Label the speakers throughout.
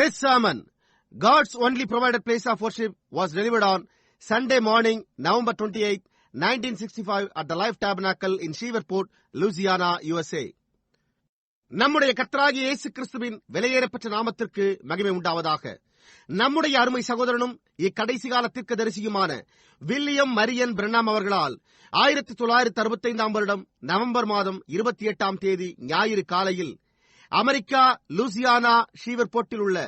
Speaker 1: This sermon, God's Only Provided Place of Worship, was delivered on Sunday morning, November 28, 1965 at the Life Tabernacle in Shreveport, Louisiana, USA. நம்முடைய கர்த்தராகிய இயேசு கிறிஸ்துவின் விலையேறப்பட்ட நாமத்திற்கு மகிமை உண்டாவதாக. நம்முடைய அருமை சகோதரனும் இக்கடைசி கால தீர்க்கதரிசியுமான வில்லியம் மரியன் பிரென்னாம் அவர்களால் 1965 வருடம் நவம்பர் மாதம் 28 ஞாயிறு காலையில் அமெரிக்கா லூசியானா ஷீவர்போர்ட்டில் உள்ள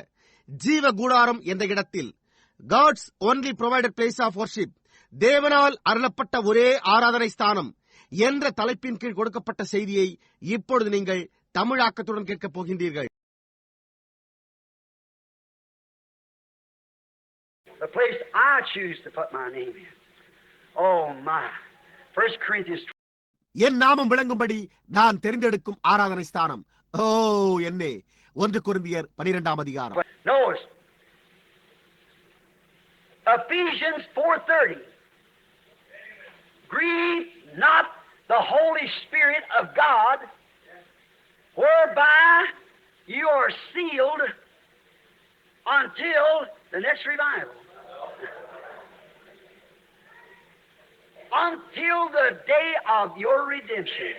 Speaker 1: ஜீவ கூடாரம் என்ற இடத்தில் God's only provided place of worship, தேவனால் அருளப்பட்ட ஒரே ஆராதனை ஸ்தானம் என்ற தலைப்பின் கீழ் கொடுக்கப்பட்ட செய்தியை இப்பொழுது நீங்கள் தமிழாக்கத்துடன் கேட்கப் போகின்றீர்கள்.
Speaker 2: The place I choose to put my name in. Oh my. 1 Corinthians.
Speaker 1: என் நாமம் விளங்கும்படி நான் தெரிந்தெடுக்கும் ஆராதனை ஸ்தானம். ஓ என்னே. 1 கொரிந்தியர் 12 அதிகாரம்.
Speaker 2: Notice. Ephesians 4:30. Grieve not the Holy Spirit of God, whereby you are sealed until the next revival. Until the day of your redemption.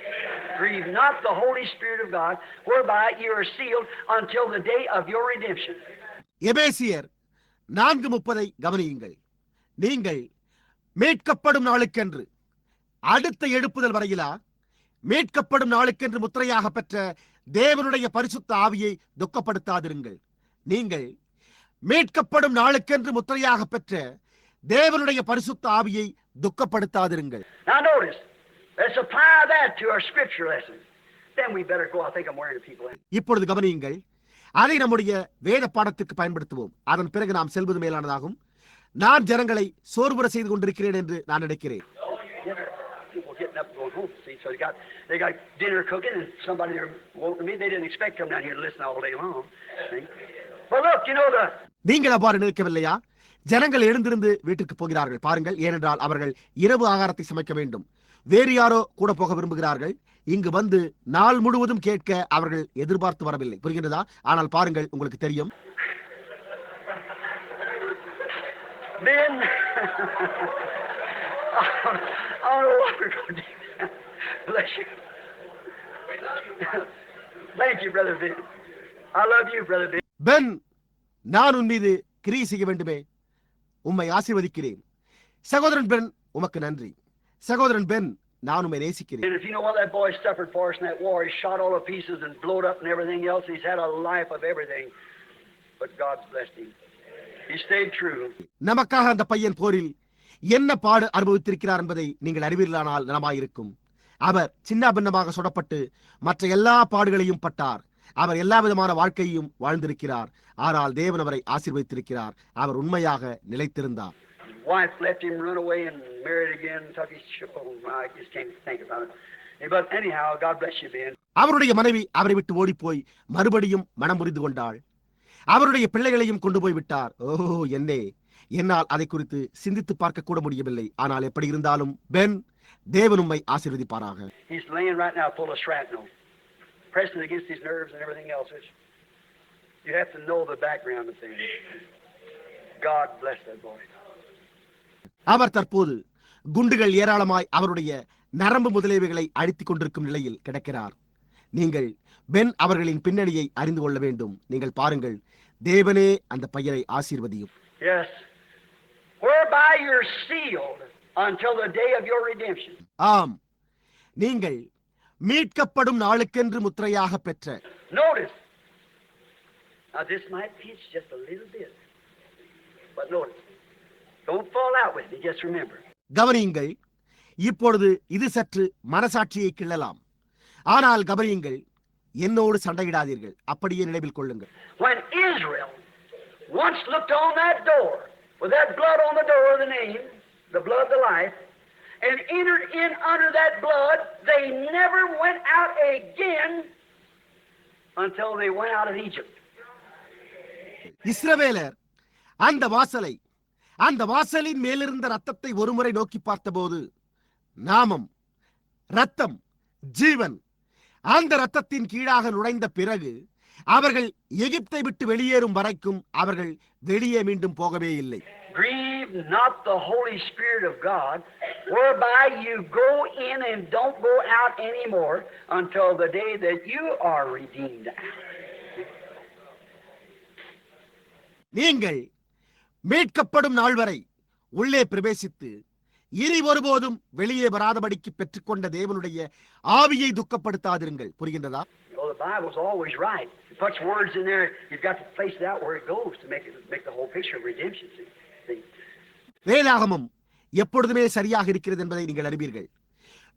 Speaker 2: Grieve not the Holy Spirit of God, whereby you are sealed until the day of your redemption.
Speaker 1: எபேசியர் 4:30 கவனியுங்கள். நீங்கள் மீட்கப்படும் நாளுக்கென்று, அடுத்த எழுப்புதல் வரையிலா மீட்கப்படும் நாளுக்கென்று முத்திரையாக பெற்ற தேவனுடைய பரிசுத்த ஆவியை துக்கப்படுத்தாதிருங்கள். நீங்கள் மீட்கப்படும் நாளுக்கென்று முத்திரையாக பெற்ற தேவனுடைய பரிசுத்த ஆவியை துக்கப்படுத்தாதிருங்கள்.
Speaker 2: Now notice, let's apply that to our scripture lesson. Then we better go. I think I'm wearing the people in.
Speaker 1: இப்பொழுது கவனியுங்கள், அதை நம்முடைய வேத பாடத்துக்கு பயன்படுத்துவோம். அதன் பிறகு நாம் செல்வது மேலானதாகும். நான் ஜனங்களை சோர்வுற செய்து கொண்டிருக்கிறேன் என்று நான் நினைக்கிறேன்.
Speaker 2: People getting up and going home. See, so they got dinner cooking, and somebody there woke me. They didn't expect to come down here to listen all day long. See? But look, you know the.
Speaker 1: நீங்கள் அவ்வாறு நினைக்கவில்லையா? ஜனங்கள் எழுந்திருந்து வீட்டுக்கு போகிறார்கள் பாருங்கள். ஏனென்றால் அவர்கள் இரவு ஆகாரத்தை சமைக்க வேண்டும். வேறு யாரோ கூட போக விரும்புகிறார்கள். இங்கு வந்து நாள் முழுவதும் கேட்க அவர்கள் எதிர்பார்த்து வரவில்லை. புரிகின்றதா? ஆனால் பாருங்கள், உங்களுக்கு தெரியும்.
Speaker 2: Ben, I don't know what we're going to do. Bless you. Thank you, Brother Ben. I love you, Brother Ben.
Speaker 1: Ben, நான் உன் மீது கிரியை செய்ய வேண்டுமே. உம்மை ஆசீர்வதிக்கிறேன். சகோதரன் பென், உமக்கு நன்றி. சகோதரன் பென், நான் உம்மை நேசிக்கிறேன்.
Speaker 2: And if you know what that boy suffered for us in that war, he shot all to pieces and blowed up and everything else. He's had a life of everything. But God's blessed him. He stayed true.
Speaker 1: நமக்காக அந்த பையன் போரில் என்ன பாடு அனுபவித்திருக்கிறார் என்பதை நீங்கள் அறிவீர்களானால் நலமாயிருக்கும். அவர் சின்ன பின்னமாக சுடப்பட்டு மற்ற எல்லா பாடுகளையும் பட்டார். அவர் எல்லா விதமான வாழ்க்கையையும் வாழ்ந்திருக்கிறார். ஆனால் தேவன் அவரை ஆசீர்வதித்திருக்கிறார். அவர் உண்மையாக நிலைத்திருந்தார்.
Speaker 2: Wife let him run away and married again. Took his ship home. I just can't think about it. But anyhow, God bless you, Ben.
Speaker 1: அவருடைய மனைவி அவரை விட்டு ஓடிப்போய் மறுபடியும் மனம் புரிந்து கொண்டாள். அவருடைய பிள்ளைகளையும் கொண்டு போய் விட்டார். ஓஹோ என்னே, என்னால் அதை குறித்து சிந்தித்து பார்க்க கூட முடியவில்லை. ஆனால் எப்படி இருந்தாலும் பென், தேவன் உம்மை ஆசீர்வதிப்பாராக.
Speaker 2: He's laying right now full of shrapnel, pressing against his nerves and everything else. You have to know the background of things. God bless that boy.
Speaker 1: அவர் தற்போது குண்டுகள் ஏராளமாய் அவருடைய நரம்பு முதலியவைகளை அழித்துக் கொண்டிருக்கும் நிலையில் கிடக்கிறார். நீங்கள் பென் அவர்களின் பின்னணியை அறிந்து கொள்ள வேண்டும். நீங்கள் பாருங்கள், தேவனே அந்த பையனை ஆசீர்வதியும்.
Speaker 2: Yes. Whereby you're sealed until the day of your redemption.
Speaker 1: ஆம், நீங்கள் மீட்கப்படும் நாளுக்கென்று முத்திரையாக பெற்ற.
Speaker 2: Notice. Now this might teach just a little bit. But notice. Don't fall out with me. Just remember.
Speaker 1: கவனியுங்கள். இப்பொழுது இது சற்று மனசாட்சியை கிள்ளலாம். ஆனால் கவனியுங்கள், என்னோடு சண்டையிடாதீர்கள். அப்படியே நினைவில் கொள்ளுங்கள்.
Speaker 2: When Israel once looked on that door with that blood on the door of the name, the blood, the life, and entered in under that blood, they never went out again until they went out of Egypt.
Speaker 1: இஸ்ரவேலர் அந்த வாசலின் மேலிருந்த ரத்தத்தை ஒருமுறை நோக்கி பார்த்தபோது, நாமம், ரத்தம், ஜீவன் அந்த ரத்தத்தின் கீழாக நுழைந்த பிறகு அவர்கள் எகிப்தை விட்டு வெளியேறும் வரைக்கும் அவர்கள் வெளியே மீண்டும் போகவே இல்லை.
Speaker 2: Grieve not the Holy Spirit of God, whereby you go in and don't go out anymore until the day that you are redeemed out.
Speaker 1: நீங்கள் மீட்கப்படும் நாள் வரை உள்ளே பிரவேசித்து இனி ஒருபோதும் வெளியே வராதபடிக்கு பெற்றுக்கொண்ட தேவனுடைய ஆவியை துக்கப்படுத்தாதிருங்கள். புரிகின்றதா?
Speaker 2: Well, the Bible's always right. It puts words in there. You've got to place it out where it goes to make the whole picture of redemption. See?
Speaker 1: வேதாகமம் எப்பொழுதுமே சரியாக இருக்கிறது என்பதை நீங்கள் அறிவீர்கள்.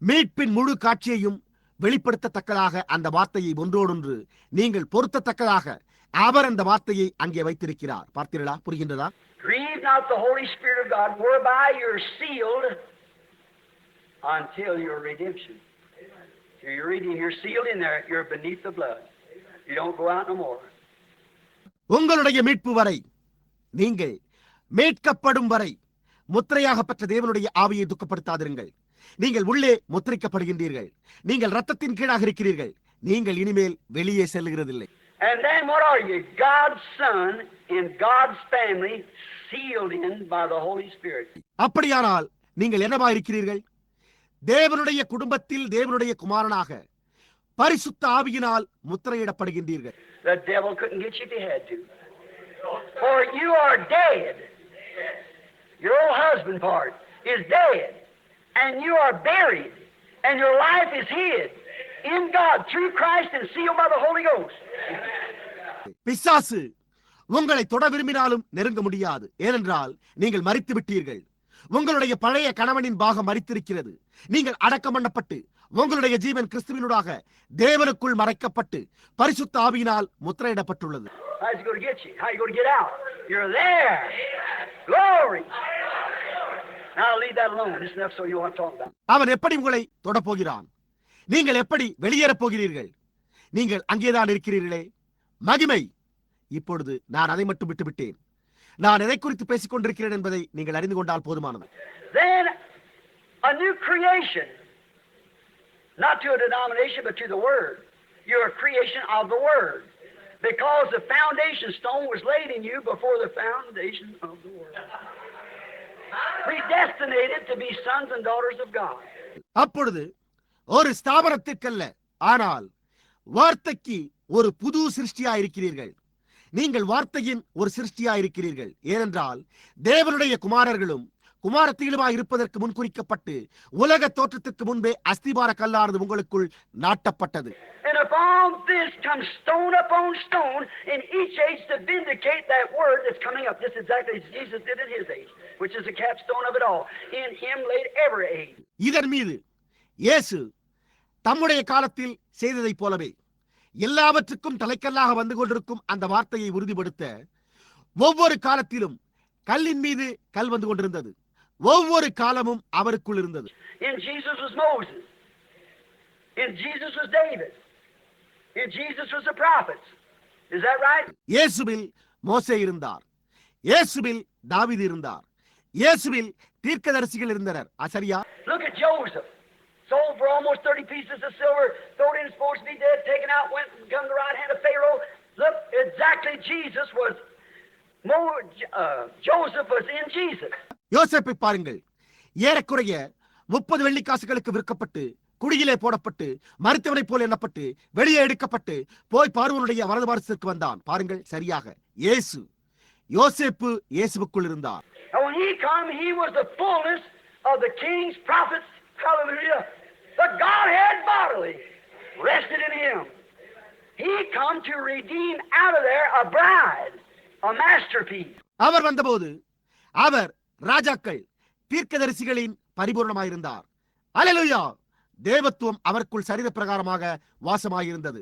Speaker 1: மீட்பின் முழு காட்சியையும் வெளிப்படுத்தத்தக்கதாக அந்த வார்த்தையை ஒன்றோடொன்று நீங்கள் பொருத்தத்தக்கதாக அவர் அந்த வார்த்தையை அங்கே வைத்திருக்கிறார். பார்த்தீர்களா? புரிகின்றதா?
Speaker 2: Grieve not the Holy Spirit of God, whereby you're sealed until your redemption. So you're reading, you're sealed in there. You're beneath the blood. You don't go out no more.
Speaker 1: உங்களுடைய மீட்பு வரை, நீங்கள் மீட்கப்படும் வரை முத்திரையாக பெற்ற தேவனுடைய ஆவியை துக்கப்படுத்தாதிருங்கள். நீங்கள் உள்ளே முத்திரைக்கப்படுகின்றீர்கள். நீங்கள் இரத்தத்தின் கீழாக இருக்கிறீர்கள். நீங்கள் இனிமேல் வெளியே செல்லுகிறதில்லை.
Speaker 2: And then what are you? God's son in God's family, sealed in by the Holy Spirit.
Speaker 1: அப்படியானால் நீங்கள் என்னவா இருக்கிறீர்கள்? தேவனுடைய குடும்பத்தில் தேவனுடைய குமாரனாக பரிசுத்த ஆவியினால் முத்திரையிடப்படுகின்றீர்கள்.
Speaker 2: The devil couldn't get you if he had to. For you are dead. Your old husband part is dead. And you are buried. And your life is hid in God through Christ and sealed by the Holy Ghost.
Speaker 1: பிசாசு உங்களை தொட விரும்பினாலும் நெருங்க முடியாது. ஏனென்றால் நீங்கள் மரித்து விட்டீர்கள். உங்களுடைய பழைய கணவனின் பாகம் மரித்திருக்கிறது. நீங்கள் அடக்கம் பண்ணப்பட்டு உங்களுடைய ஜீவன் கிறிஸ்துவினூடாக தேவனுக்குள் மறைக்கப்பட்டு பரிசுத்த ஆவியினால் முத்திரையிடப்பட்டுள்ளது.
Speaker 2: How's he going to get you? How are you going to get out? You're there. Glory. Now leave that alone. This is enough so you want to talk about.
Speaker 1: அவன் எப்படி உங்களை தொட போகிறான்? நீங்கள் எப்படி வெளியேறப் போகிறீர்கள்? நீங்கள் அங்கேதான் இருக்கிறீர்களே. மகிமை. இப்பொழுது நான் அதை மட்டும் விட்டுவிட்டேன். நான் எதை குறித்து பேசிக் கொண்டிருக்கிறேன் என்பதை நீங்கள் அறிந்து கொண்டால் போதுமானது.
Speaker 2: Then a new creation, not to a denomination but to the Word. You're a creation of the Word, because the foundation stone was laid in you before the foundation of the world. Predestinated to be sons and daughters of God.
Speaker 1: அப்பொழுது ஒரு ஸ்தாபனத்திற்கல்ல, ஆனால் வார்த்தைக்கு ஒரு புது சிருஷ்டியா இருக்கிறீர்கள். நீங்கள் வார்த்தையின் ஒரு சிருஷ்டியா இருக்கிறீர்கள். ஏனென்றால் தேவனுடைய குமாரர்களும் குமாரத்திலுமாய் இருப்பதற்கு முன்குறிக்கப்பட்டு உலக தோற்றத்திற்கு முன்பே அஸ்திபார கல்லானது உங்களுக்குள் நாட்டப்பட்டது.
Speaker 2: And upon this comes stone upon stone in each age to vindicate that word that's coming up, just exactly as Jesus did in his age, which is the capstone of it all. In him laid every age.
Speaker 1: இதன் மீது இயேசு தம்முடைய காலத்தில் செய்ததைப் போலவே எல்லாவற்றுக்கும் தலைக்கல்லாக வந்து கொண்டிருக்கும் அந்த வார்த்தையை உறுதிப்படுத்த ஒவ்வொரு காலத்திலும் கல்லின் மீது கல் வந்து கொண்டிருந்தது. ஒவ்வொரு காலமும் அவருக்குள் இருந்தது.
Speaker 2: In Jesus was Moses. In Jesus was David. In Jesus was the prophets. Is that right?
Speaker 1: இயேசுவில் மோசே இருந்தார். இயேசுவில் தாவீது இருந்தார். இயேசுவில் தீர்க்கதரிசிகள் இருந்தனர். சரியா?
Speaker 2: Look at Joseph. Sold for almost 30 pieces of silver, thrown in, supposed to be dead, taken out, went and come to the right hand of Pharaoh. Look, exactly Jesus was, Joseph was in Jesus.
Speaker 1: யோசேப்பை பாருங்கள். ஏறக்குறைய 30 வெள்ளிக்காசுகளுக்கு விற்கப்பட்டு குடியிலே போடப்பட்டு மரித்தவனைப் போல் எண்ணப்பட்டு வெளியே எடுக்கப்பட்டு போய் பார்வோனுடைய வலது பாரசத்திற்கு வந்தான். பாருங்கள், சரியாக இயேசு யோசேப்பு இயேசுவுக்குள் இருந்தார்.
Speaker 2: And when he came, he was the fullness of the kings, prophets, hallelujah. The Godhead bodily rested in him. He come to redeem out of there a bride, a masterpiece.
Speaker 1: அவர் வந்தபோது அவர் ராஜாக்கள் தீர்க்கதரிசிகளின் பரிபூர்ணமாயிருந்தார். அல்லேலூயா! தேவத்துவம் அவருக்குள் சரீர பிரகாரமாக வாசமாயிருந்தது.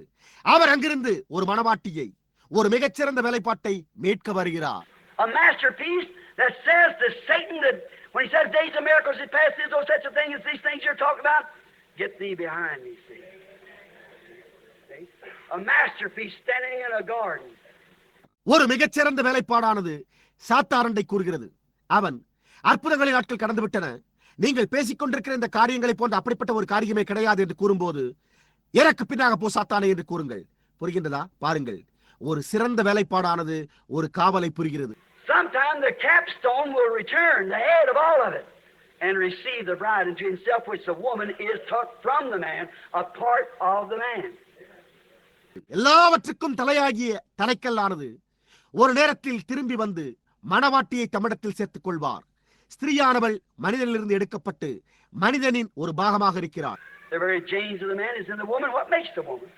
Speaker 1: அவர் அங்கிருந்து ஒரு மணவாட்டியை, ஒரு மிகச்சிறந்த வேலைப்பாட்டை மீட்க வருகிறார்.
Speaker 2: A masterpiece that says to Satan that when he says days of miracles is past, is no such a thing as these things you're talking about. Get thee behind me, see. A masterpiece standing in a garden.
Speaker 1: ஒரு மிகச்சிறந்த வேலைப்பாடானது சாத்தாரண்டை கூறுகிறது. அவன் அற்புதங்களின் நாட்கள் கடந்து விட்டன, நீங்கள் பேசிக் கொண்டிருக்கிற இந்த காரியங்களை போன்ற அப்படிப்பட்ட ஒரு காரியமே கிடையாது என்று கூறும்போது எனக்கு பின்னாக போ சாத்தானே என்று கூறுங்கள். புரிகின்றதா? பாருங்கள், ஒரு சிறந்த வேலைப்பாடானது ஒரு காவலை புரிகிறது.
Speaker 2: Sometime the capstone will return, the head of all of it, and receive the bride into himself, which the woman is took from the man, a part of the man.
Speaker 1: எல்லாவற்றுக்கும் தலையாகிய தலைக்கல்லானது ஒரு நேரத்தில் திரும்பி வந்து மணவாட்டியை தம்மிடத்தில் சேர்த்துக் கொள்வார். ஸ்திரீயானவள் மனிதனிலிருந்து எடுக்கப்பட்டு மனிதனின் ஒரு பாகமாக இருக்கிறார்.
Speaker 2: The very genes of the man is in the woman. What makes the woman?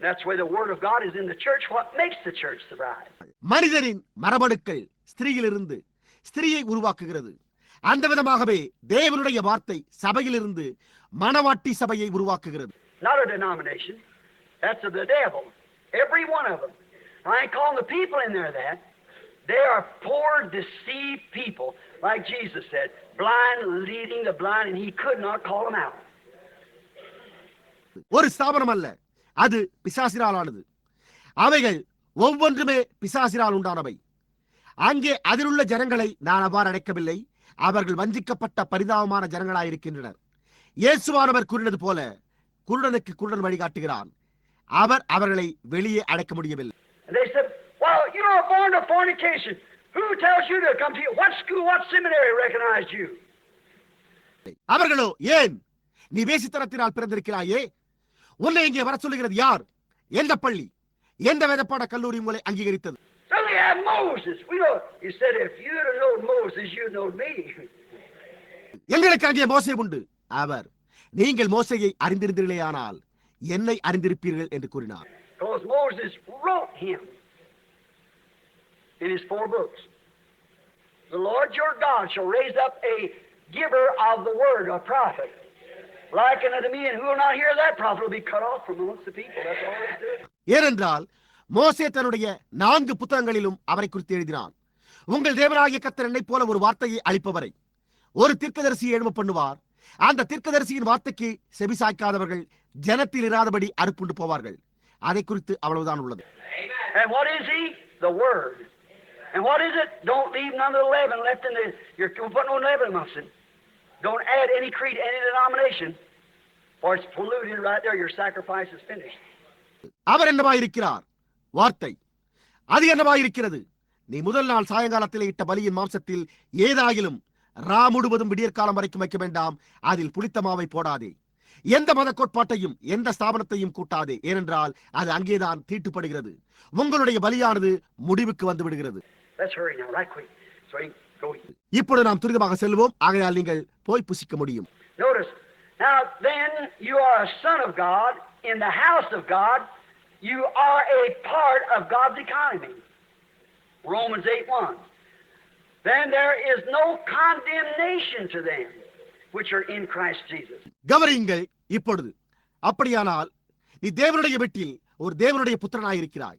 Speaker 2: That's where the word of God is in the church. What makes the church the bride?
Speaker 1: மனிதனின் மரபணுக்கள் ஸ்திரீயிலிருந்து ஸ்திரீயை உருவாக்குகிறது. அந்த விதமாகவே தேவனுடைய வார்த்தை சபையிலிருந்து மணவாட்டி சபையை உருவாக்குகிறது.
Speaker 2: Not a denomination. That's of the devil. Every one of them. I ain't calling the people in there that. They are poor, deceived people. Like Jesus said, blind leading the blind, and he could not call them out.
Speaker 1: ஒரு ஸ்தாபனம் அல்ல, அது பிசாசினாலானது. அவைகள் ஒவ்வொன்றுமே பிசாசினால் உண்டானவை. அங்கே அதிலுள்ள ஜனங்களை நான் அவ்வாறு அடைக்கவில்லை. அவர்கள் வஞ்சிக்கப்பட்ட பரிதாபமான ஜனங்களாயிருக்கின்றனர். இயேசுவானவர் கூறினது போல குருடனுக்கு குருடன் வழிகாட்டுகிறான். அவர் அவர்களை வெளியே அடைக்க முடியவில்லை.
Speaker 2: They said, well, you are born to fornication. Who tells you to come to you? What school, what seminary recognized you?
Speaker 1: அவர்களோ, ஏன் நீ வேசித்தனத்தினால் பிறந்திருக்கிறாயே, உன்னை இங்கே வர சொல்லுகிறது யார்? எந்த பள்ளி, எந்த வேதப்பாட கல்லூரி உங்களை அங்கீகரித்தது?
Speaker 2: So we have Moses. We know. He said, if you had known Moses, you'd know me.
Speaker 1: எங்களுக்கு அங்கே மோசே உண்டு. அவர், நீங்கள் மோசேயை அறிந்திருந்தீர்களேயானால் என்னை அறிந்திருப்பீர்கள் என்று கூறினார்.
Speaker 2: Because Moses wrote him in his 4 books. The Lord your God shall raise up a giver of the word, a prophet, likened unto me, and who will not hear that prophet will be cut off from amongst the people. That's all it did.
Speaker 1: ஏனென்றால் மோசே தன்னுடைய 4 புத்தகங்களிலும் அவரை குறித்து எழுதினான். உங்கள் தேவனாகிய கர்த்தர் என்னைப் போல ஒரு வார்த்தையை அளிப்பவரை ஒரு தீர்க்கதரிசியை எழும்ப பண்ணுவார். அந்த தீர்க்கதரிசியின் வார்த்தைக்கு செவிசாய்க்காதவர்கள் ஜனத்தில் இராதபடி அறுப்புண்டு போவார்கள். அதை குறித்து அவ்வளவுதான் உள்ளது.
Speaker 2: And what is he? The word. And what is it? Don't leave none of the leaven left in the. You're putting no leaven amongst it. Don't add any creed, any denomination, or it's polluted right there. Your sacrifice is finished.
Speaker 1: அவர் என்னவாயிருக்கிறார்? வார்த்தை. அது என்னவாயிருக்கிறது? நீ முதல் நாள் சாயங்காலத்தில் இட்ட பலியின் மாம்சத்தில் ஏதாகிலும் ரா முழுவதும் விடியற்காலம் வரைக்கும் வைக்க வேண்டாம். அதில் புளித்த மாவை போடாதே. எந்த மத கோட்பாட்டையும் எந்த ஸ்தாபனத்தையும் கூட்டாதே. ஏனென்றால் அது அங்கேதான் தீட்டுப்படுகிறது. உங்களுடைய பலியானது முடிவுக்கு வந்து விடுகிறது. இப்பொழுது நாம் துரிதமாக செல்வோம். ஆகையால் நீங்கள் போய் புசிக்க முடியும்.
Speaker 2: Notice, now then you are a son of God in the house of God. You are a part of God's economy. Romans 8:1. Then there is no condemnation to them which are in Christ Jesus.
Speaker 1: கவனியுங்கள். இப்பொழுது அப்படியானால் நீ தேவனுடைய வீட்டில் ஒரு தேவனுடைய புத்திரனாயிருக்கிறாய்.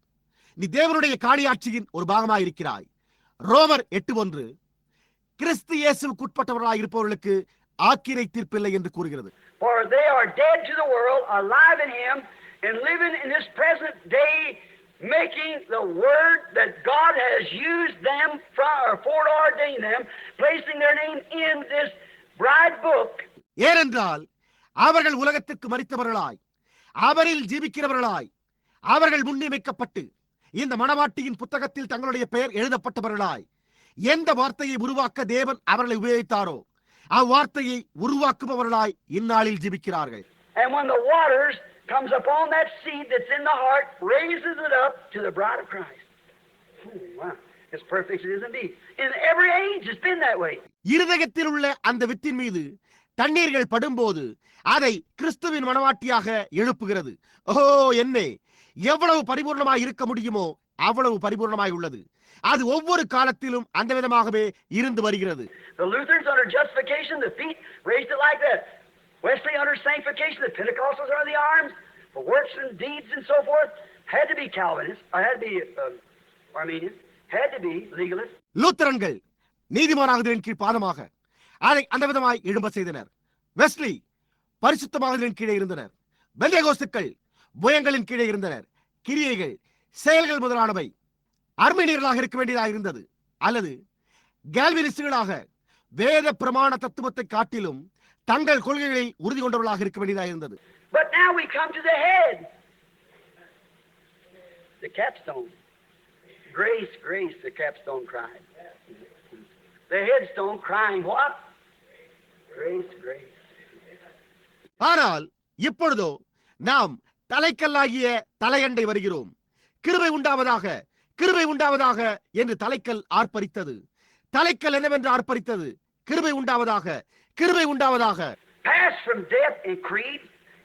Speaker 1: நீ தேவனுடைய காணியாட்சியின் ஒரு பாகமாயிருக்கிறாய். ரோமர் 8:1 கிறிஸ்து இயேசுவுக்குட்பட்டவர்களாய் இருப்பவர்களுக்கு ஆக்கினை தீர்ப்பில்லை என்று கூறுகிறது.
Speaker 2: For they are dead to the world, alive in him, and living in this present day, making the word that God has used them from or foreordained them, placing their name in this bride book.
Speaker 1: ஏனென்றால் அவர்கள் உலகத்திற்கு மரித்தவர்களாய் அவரில் ஜீவிக்கிறவர்களாய் அவர்கள் முன்னியமிக்கப்பட்டு இந்த மணவாட்டியின் புத்தகத்தில் தங்களுடைய பெயர் எழுதப்பட்டவர்களாய் எந்த வார்த்தையை உருவாக்க தேவன் அவர்களை உபயோகித்தாரோ அவ்வார்த்தையை உருவாக்குபவர்களாய் இந்நாளில் ஜீவிக்கிறார்கள்.
Speaker 2: And when the waters comes upon that seed that's in the heart, raises it up to the bride of Christ. Wow, it's perfect it is indeed. In every age it's been that way.
Speaker 1: இருதயத்தில் உள்ள அந்த within மீது தண்ணீர்கள் படும்போது அதை கிறிஸ்துவின் மணவாட்டியாக எழுப்புகிறது. ஓ என்னே, எவ்வளவு பரிபூர்ணமாய் இருக்க முடியுமோ அவ்வளவு பரிபூர்ணமாய் உள்ளது. அது ஒவ்வொரு காலத்திலும் அந்த விதமாகவே இருந்து வருகிறது.
Speaker 2: The Lutherans under justification, the feet raised it like that. Wesley under sanctification, the Pentecostals under the arms, for works and deeds and so forth, had to be Calvinists, or had to be Arminian, had to be legalist.
Speaker 1: லூத்தரன்கள் நீதிமானாகுதலின் கீழ் பாதமாக அதை அந்த விதமாய் எழும்ப செய்தனர். Wesley பரிசுத்தமாகுதலின் கீழே இருந்தனர். பெந்தேகோஸ்துக்கள் புயங்களின் கீழே இருந்தனர். கிரியைகள், செயல்கள் முதலானவை அர்மீனியர்களாக இருக்க வேண்டியதாக இருந்தது. அல்லது கால்வினிஸ்டுகளாக வேத பிரமாண தத்துவத்தை காட்டிலும் தங்கள் கொள்கைகளில் உறுதி கொண்டவர்களாக இருக்க வேண்டியதாக இருந்தது.
Speaker 2: But now we come to the head. the capstone. Grace, grace, the capstone cried. The headstone crying what? Grace, grace.
Speaker 1: ஆனால் இப்பொழுதோ நாம் தலைக்கல்லாகிய தலையண்டை வருகிறோம். கிருபை உண்டாவதாக, கிருபை உண்டாவதாக என்று தலைக்கல் ஆர்ப்பரித்தது. தலைக்கல் என்னவென்று ஆர்ப்பரித்தது? கிருபை உண்டாவதாக, கிருபை உண்டாவதாக.
Speaker 2: Pass from death and creed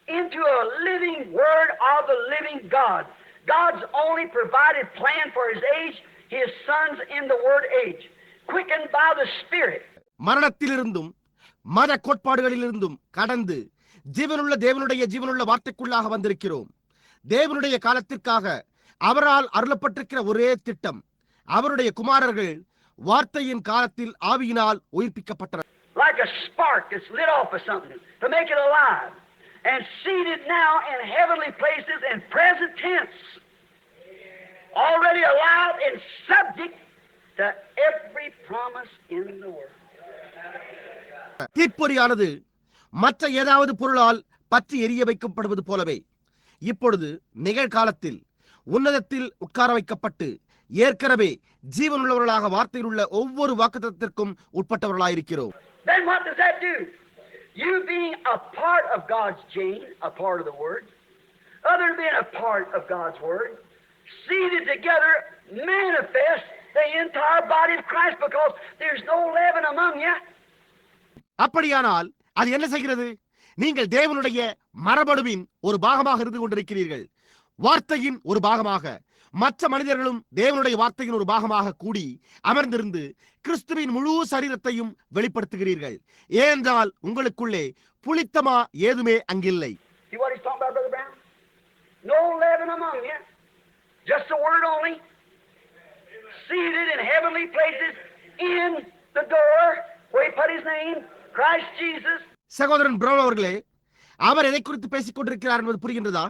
Speaker 2: into a living word of the living God. God's only provided plan for his age, his sons in the word age, quickened by the Spirit.
Speaker 1: மரணத்திலிருந்தும் மத கோட்பாடுகளிலிருந்தும் கடந்து ஜீவனுள்ள தேவனுடைய ஜீவனுள்ள வார்த்தைக்குள்ளாக வந்திருக்கிறோம். தேவனுடைய காலத்திற்காக அவரால் அருளப்பட்டிருக்கிற ஒரே திட்டம், அவருடைய குமாரர்கள் வார்த்தையின் காலத்தில் ஆவியினால் உயிர்ப்பிக்கப்பட்டனர்.
Speaker 2: Like a spark that's lit off of something to make it alive, and seated now in heavenly places in present tense, already alive and subject to every promise in the word.
Speaker 1: தீப்பொறியானது மற்ற ஏதாவது பொருளால் பற்றி எரிய வைக்கப்படுவது போலவே இப்பொழுது நிகழ்காலத்தில் உன்னதத்தில் உட்கார வைக்கப்பட்டு ஏற்கனவே ஜீவனுள்ளவர்களாக வார்த்தையில் உள்ள ஒவ்வொரு வாக்குத்தத்தத்திற்கும் உட்பட்டவர்களாயிருக்கிறோம்.
Speaker 2: Then what does that do? You being a part of God's gene, a part of the word, other than being a part of God's word, seated together manifest the entire body of Christ, because there's no leaven among you.
Speaker 1: அப்படியானால் அது என்ன செய்கிறது? நீங்கள் தேவனுடைய மரபணுவின் ஒரு பாகமாக இருந்து கொண்டிருக்கிறீர்கள். வார்த்தையின் ஒரு பாகமாக மற்ற மனிதர்களும் தேவனுடைய வார்த்தையின் ஒரு பாகமாக கூடி அமர்ந்திருந்து கிறிஸ்துவின் முழு சரீரத்தையும் வெளிப்படுத்துகிறீர்கள். ஏனென்றால் உங்களுக்குள்ளே புளித்தமா ஏதுமே அங்கில்லை.
Speaker 2: See what he's talking about, Brother Brown? No leaven among you, just the word only, seated in heavenly places in the door where he put his name, Christ Jesus.
Speaker 1: சகோதரன் பிரவுன் அவர்களே, அவர் எதை குறித்து பேசிக் கொண்டிருக்கிறார் என்பது புரிகின்றதா?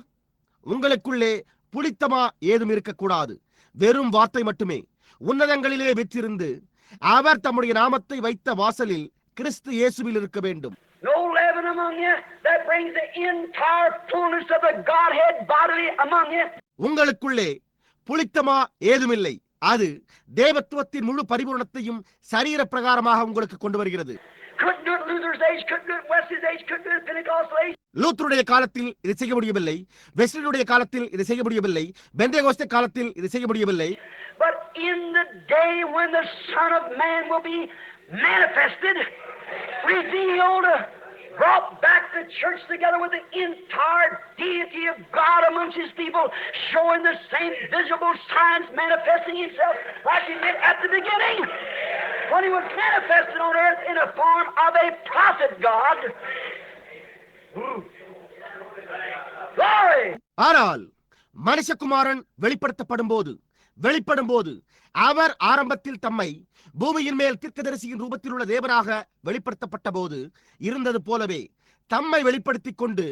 Speaker 1: உங்களுக்குள்ளே புளித்தமா ஏதும் இருக்கக்கூடாது, வெறும் வார்த்தை மட்டுமே. உன்னதங்களிலே வெற்றிருந்து அவர் தம்முடைய நாமத்தை வைத்த வாசலில் கிறிஸ்து இயேசுவில் இருக்க வேண்டும்.
Speaker 2: No leaven among you, that brings the entire fullness of the Godhead bodily among you.
Speaker 1: உங்களுக்குள்ளே புளித்தமா ஏதுமில்லை, அது தேவத்துவத்தின் முழு பரிபூரணத்தையும் சரீர பிரகாரமாக உங்களுக்கு கொண்டு வருகிறது.
Speaker 2: Couldn't do it Luther's age, couldn't do it Wesley's age, couldn't do it Pentecostal age.
Speaker 1: லூத்தருடைய காலத்தில் இதை செய்ய முடியவில்லை, வெஸ்லியுடைய காலத்தில் இதை செய்ய முடியவில்லை, பெந்தேகோஸ்தே காலத்தில் இதை செய்ய முடியவில்லை.
Speaker 2: But in the day when the Son of Man will be manifested, revealed, brought back the church together with the entire deity of God amongst his people, showing the same visible signs, manifesting himself like he did at the beginning, when he was manifested on earth in a form of a prophet God. Glory!
Speaker 1: ஆனால் மனுஷகுமாரன் வெளிப்படும் போது அவர் ஆரம்பத்தில் தம்மை பூமியின் மேல் தீர்க்கதரிசியின் ரூபத்தில் உள்ள தேவனாக வெளிப்படுத்தப்பட்ட போது இருந்தது போலவே தம்மை வெளிப்படுத்திக் கொண்டு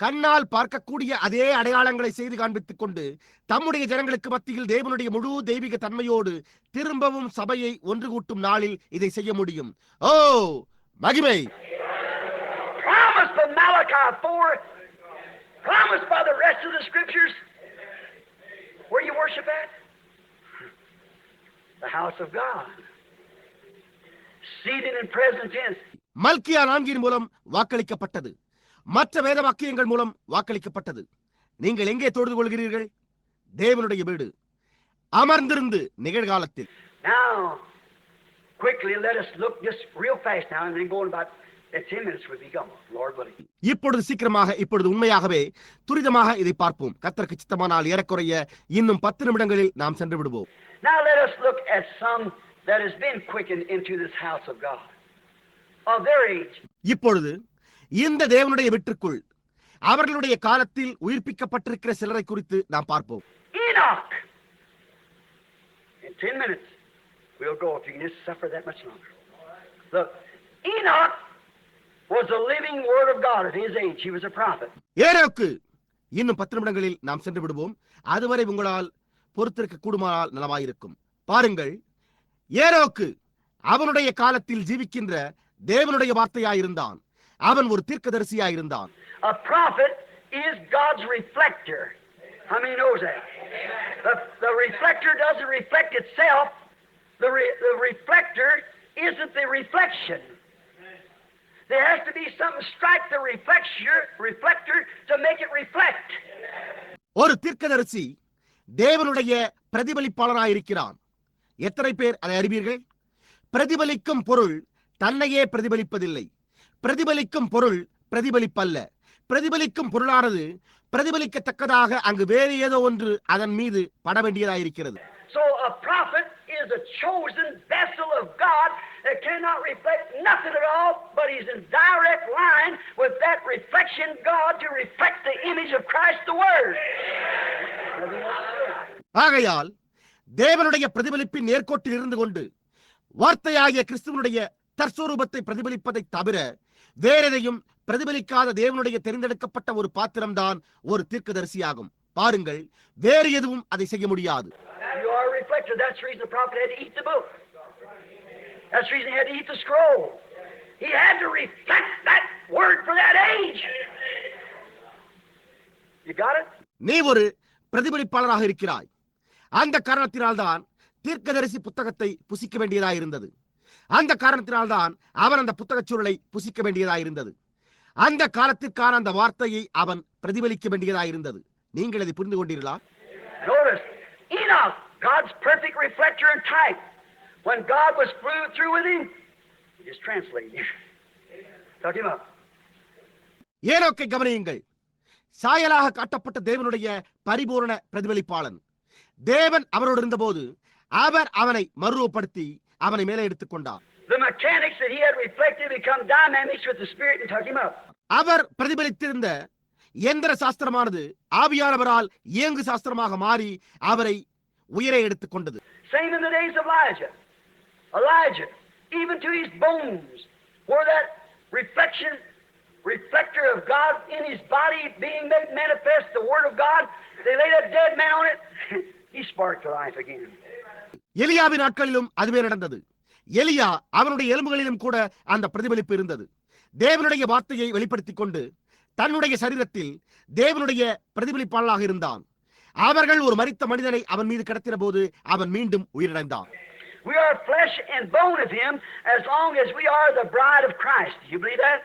Speaker 1: கண்ணால் பார்க்கக்கூடிய அதே அடையாளங்களை செய்து காண்பித்துக் கொண்டு தம்முடைய ஜனங்களுக்கு மத்தியில் தேவனுடைய முழு தெய்வீக தன்மையோடு திரும்பவும் சபையை ஒன்று கூட்டும் நாளில் இதை செய்ய முடியும். ஓ மகிமை!
Speaker 2: Promised by Malachi 4, promised by the rest of the scriptures. Where you worship at? The house of God. Seated in present tense.
Speaker 1: மல்கியா 4 மூலம் வாக்களிக்கப்பட்டது, மற்ற வேத வாக்கியங்கள் மூலம் வாக்களிக்கப்பட்டது. நீங்கள் எங்கே தொழுது கொள்கிறீர்கள்? தேவனுடைய வீடு, அமர்ந்திருந்து நிகழ்காலத்தில்.
Speaker 2: Now, quickly let us look just real fast now, and then go in about 10 minutes will be gone, Lord willing.
Speaker 1: இப்பொழுது சீக்கிரமாக, இப்பொழுது உண்மையாகவே துரிதமாக இதை பார்ப்போம். கர்த்தருக்கு சித்தமானால் ஏறக்குறைய இன்னும் 10 நிமிடங்களில் நாம் சென்று விடுவோம்.
Speaker 2: Now let us look at some that has been quickened into this house of God, of their age.
Speaker 1: இப்பொழுது இந்த தேவனுடைய வீட்டிற்குள் அவர்களுடைய காலத்தில் உயிர்ப்பிக்கப்பட்டிருக்கிற சிலரை குறித்து நாம் பார்ப்போம்.
Speaker 2: Enoch. In 10 minutes we'll go, if you can just suffer that much longer. Look, Enoch was a living word of God at his age. He was a prophet.
Speaker 1: ஏனோக்கு இன்னும் 10 நிமிடங்களில் நாம் சென்று விடுவோம். அதுவரை உங்களால் பொறுத்திருக்க கூடுமானால் நலமாயிருக்கும். பாருங்கள், ஏனோக்கு அவனுடைய காலத்தில் ஜீவிக்கின்ற தேவனுடைய வார்த்தையாயிருந்தான். அவன் ஒரு தீர்க்கதரிசியாயிருந்தான்.
Speaker 2: A prophet is God's reflector. How many knows that? The reflector doesn't reflect itself. The reflector isn't the reflection. There has to be something strike the reflector to make it reflect.
Speaker 1: ஒரு தீர்க்கதரிசி தேவனுடைய பிரதிபலிப்பாளராயிருக்கிறான். எத்தனை பேர் அதை அறிவீர்கள்? பிரதிபலிக்கும் பொருள் தன்னையே பிரதிபலிப்பதில்லை. பிரதிபலிக்கும் பொருள் பிரதிபலிப்பல்ல. பிரதிபலிக்கும் பொருளானது பிரதிபலிக்கத்தக்கதாக அங்கு வேறு ஏதோ ஒன்று அதன் மீது பட வேண்டியதாயிருக்கிறது.
Speaker 2: So a prophet is a chosen vessel of God that cannot reflect nothing at all, but he's in direct line with that reflection God to reflect the image of Christ the Word.
Speaker 1: ஆகையால் தேவனுடைய பிரதிபலிப்பின் நேர்கோட்டில் இருந்து கொண்டு வார்த்தையாகிய கிறிஸ்துவனுடைய தற்சொரூபத்தை பிரதிபலிப்பதை தவிர வேறெதையும் பிரதிபலிக்காத தேவனுடைய தெரிந்தெடுக்கப்பட்ட ஒரு பாத்திரம்தான் ஒரு தீர்க்கதரிசியாகும். பாருங்கள், வேறு எதுவும் அதை செய்ய முடியாது.
Speaker 2: You are a reflector. That's the reason the prophet had to eat the book. That's the reason he had to eat the scroll. He had to reflect that word for that age. You got it?
Speaker 1: நீ ஒரு பிரதிபலிப்பாளராக இருக்கிறாய். அந்த காரணத்தினால்தான் தீர்க்கதரிசி புத்தகத்தை புசிக்க வேண்டியதாயிருந்தது. அந்த காரணத்தினால்தான் அவன் அந்த புத்தகச் சூழலை புசிக்க வேண்டியதாயிருந்தது. அந்த காலத்திற்கான அந்த வார்த்தையை அவன் பிரதிபலிக்க வேண்டியதாயிருந்தது. நீங்கள் அதை புரிந்து கொண்டீர்களா?
Speaker 2: Notice, Enoch, God's perfect reflector and type. When God was through with him, he just translated him. Talk him up.
Speaker 1: ஏனோக்கை கவனியுங்கள். சாயலாக காட்டப்பட்ட தேவனுடைய பரிபூரண பிரதிபலிப்பாளன். தேவன் அவரோடு இருந்தபோது அவர் அவனை மறுரூபப்படுத்தி அவனை மேலே எடுத்துக் கொண்டார்.
Speaker 2: The mechanics that he had reflected become dynamics with the Spirit and took him up.
Speaker 1: அவர் பிரதிபலித்திருந்த எந்திர சாஸ்திரமானது ஆவியானவரால் இயங்கு சாஸ்திரமாக மாறி அவரை உயரே எடுத்துக் கொண்டது.
Speaker 2: Same in the days of Elijah, even to his bones, where that reflector of God in his body being made manifest, the Word of God, they laid a dead man on it, he sparked to life again.
Speaker 1: எலியாவின் நாட்களிலும் அதுவே நடந்தது. எலியா அவனுடைய எலும்புகளிலும் கூட அந்த பிரதிபலிப்பு இருந்தது. தேவனுடைய வார்த்தையை வெளிப்படுத்திக் கொண்டு தன்னுடைய சரீரத்தில் தேவனுடைய பிரதிபலிப்பாளராக இருந்தான். அவர்கள் ஒரு மரித்த மனிதனை அவன் மீது கடத்தின போது அவன் மீண்டும் உயிரிழந்தான்.
Speaker 2: We are flesh and bone of him as long as we are the bride of Christ. Do you believe that?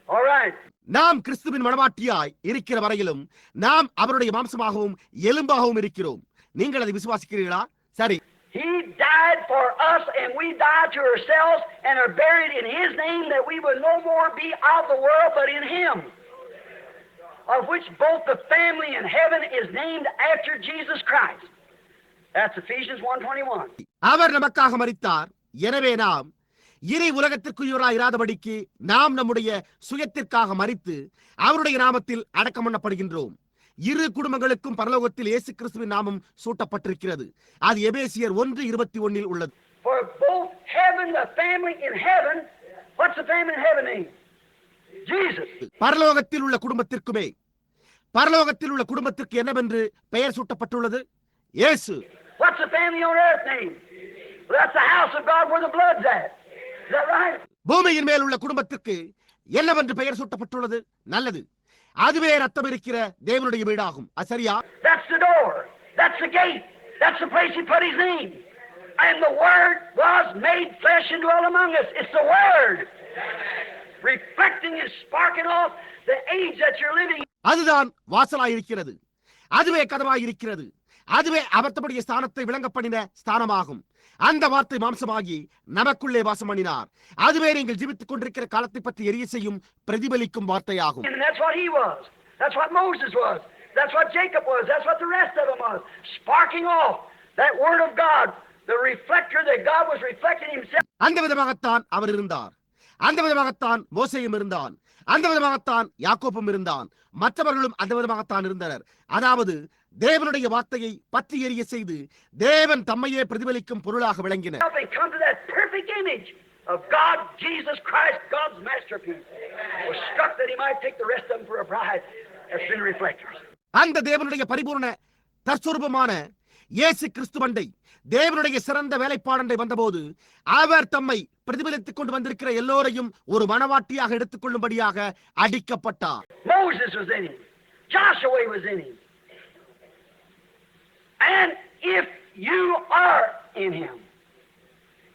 Speaker 2: All right.
Speaker 1: நாம் கிறிஸ்துவின் மணவாட்டியாய் இருக்கிற வரையிலும் நாம் அவருடைய மாம்சமாகவும் எலும்பாகவும் இருக்கிறோம். நீங்கள் அதை விசுவாசிக்கிறீர்களா? சரி.
Speaker 2: He died for us and we died to ourselves and are buried in his name that we would no more be of the world but in him, of which both the family in heaven is named after Jesus Christ. That's Ephesians 1:21.
Speaker 1: அவர் நமக்காக மரித்தார். எனவே நாம் இனி உலகத்திற்குரியவராய் இராதபடிக்கு நாம் நம்முடைய சுயத்திற்காக மரித்து அவருடைய நாமத்தில் அடக்கம் பண்ணப்படுகின்றோம். இரு குடும்பங்களுக்கும் பரலோகத்தில் இயேசு கிறிஸ்துவின் நாமம் சூட்டப்பட்டிருக்கிறது. அது எபேசியர் 1:21 உள்ளது.
Speaker 2: For both heaven, the family in heaven, what's the family in heaven name? Jesus.
Speaker 1: பரலோகத்தில் உள்ள குடும்பத்திற்குமே பரலோகத்தில் உள்ள குடும்பத்திற்கு என்னவென்று பெயர் சூட்டப்பட்டுள்ளது? இயேசு.
Speaker 2: What's the family on earth name? Well, that's the house of God where the blood's at. Is that right?
Speaker 1: பூமியின் மேல் உள்ள குடும்பத்திற்கு என்னவென்று பெயர் சூட்டப்பட்டுள்ளது? நல்லது. அதுவே ரத்தம் இருக்கிற தேவனுடைய வீடாகும். சரியா?
Speaker 2: That's the door. That's the gate. That's the place he put his name. And the Word was made flesh and dwelt among us. It's the Word. Reflecting and sparking off the age that you're living.
Speaker 1: அதுதான் வாசலாயிருக்கிறது. அதுவே கதவாயிருக்கிறது. அதுவே அவர்த்தமுடைய ஸ்தானத்தை விளங்க பண்ணின ஸ்தானமாகும். அந்த வார்த்தை மாம்சமாகி நமக்குள்ளே வாசம் பண்ணினார். அதுவே நீங்கள் ஜீவித்துக் கொண்டிருக்கிற காலத்தை பற்றி எரிய செய்யும் பிரதிபலிக்கும் வார்த்தையாகும்.
Speaker 2: And that's what he was. That's what Moses was. That's what Jacob was. That's what the rest of them was. Sparking off that word of God, the reflector that God was reflecting himself.
Speaker 1: அந்த விதமாகத்தான் அவர் இருந்தார். அந்த விதமாகத்தான் மோசேயும் இருந்தான். அந்த விதமாகத்தான் யாக்கோபும் இருந்தான். மற்றவர்களும் அந்த விதமாகத்தான் இருந்தனர். அதாவது தேவனுடைய வார்த்தையை பற்றி எரிய செய்து தேவன் தம்மையே பிரதிபலிக்கும் பொருளாக விளங்கினர்.
Speaker 2: They come to that perfect image of God, Jesus Christ, God's masterpiece. Was struck that he might take the rest of them for a bride as been reflectors.
Speaker 1: அந்த தேவனுடைய பரிபூர்ண தற்சொரூபமான இயேசு கிறிஸ்துவண்டை தேவனுடைய சிறந்த வேலைப்பாடண்டை வந்தபோது அவர் தம்மை பிரதிபலித்துக் கொண்டு வந்திருக்கிற எல்லோரையும் ஒரு மனவாட்டியாக எடுத்துக் கொள்ளும்படியாக அடிக்கப்பட்டார்.
Speaker 2: Moses was in him. Joshua was in him. And if you are in Him,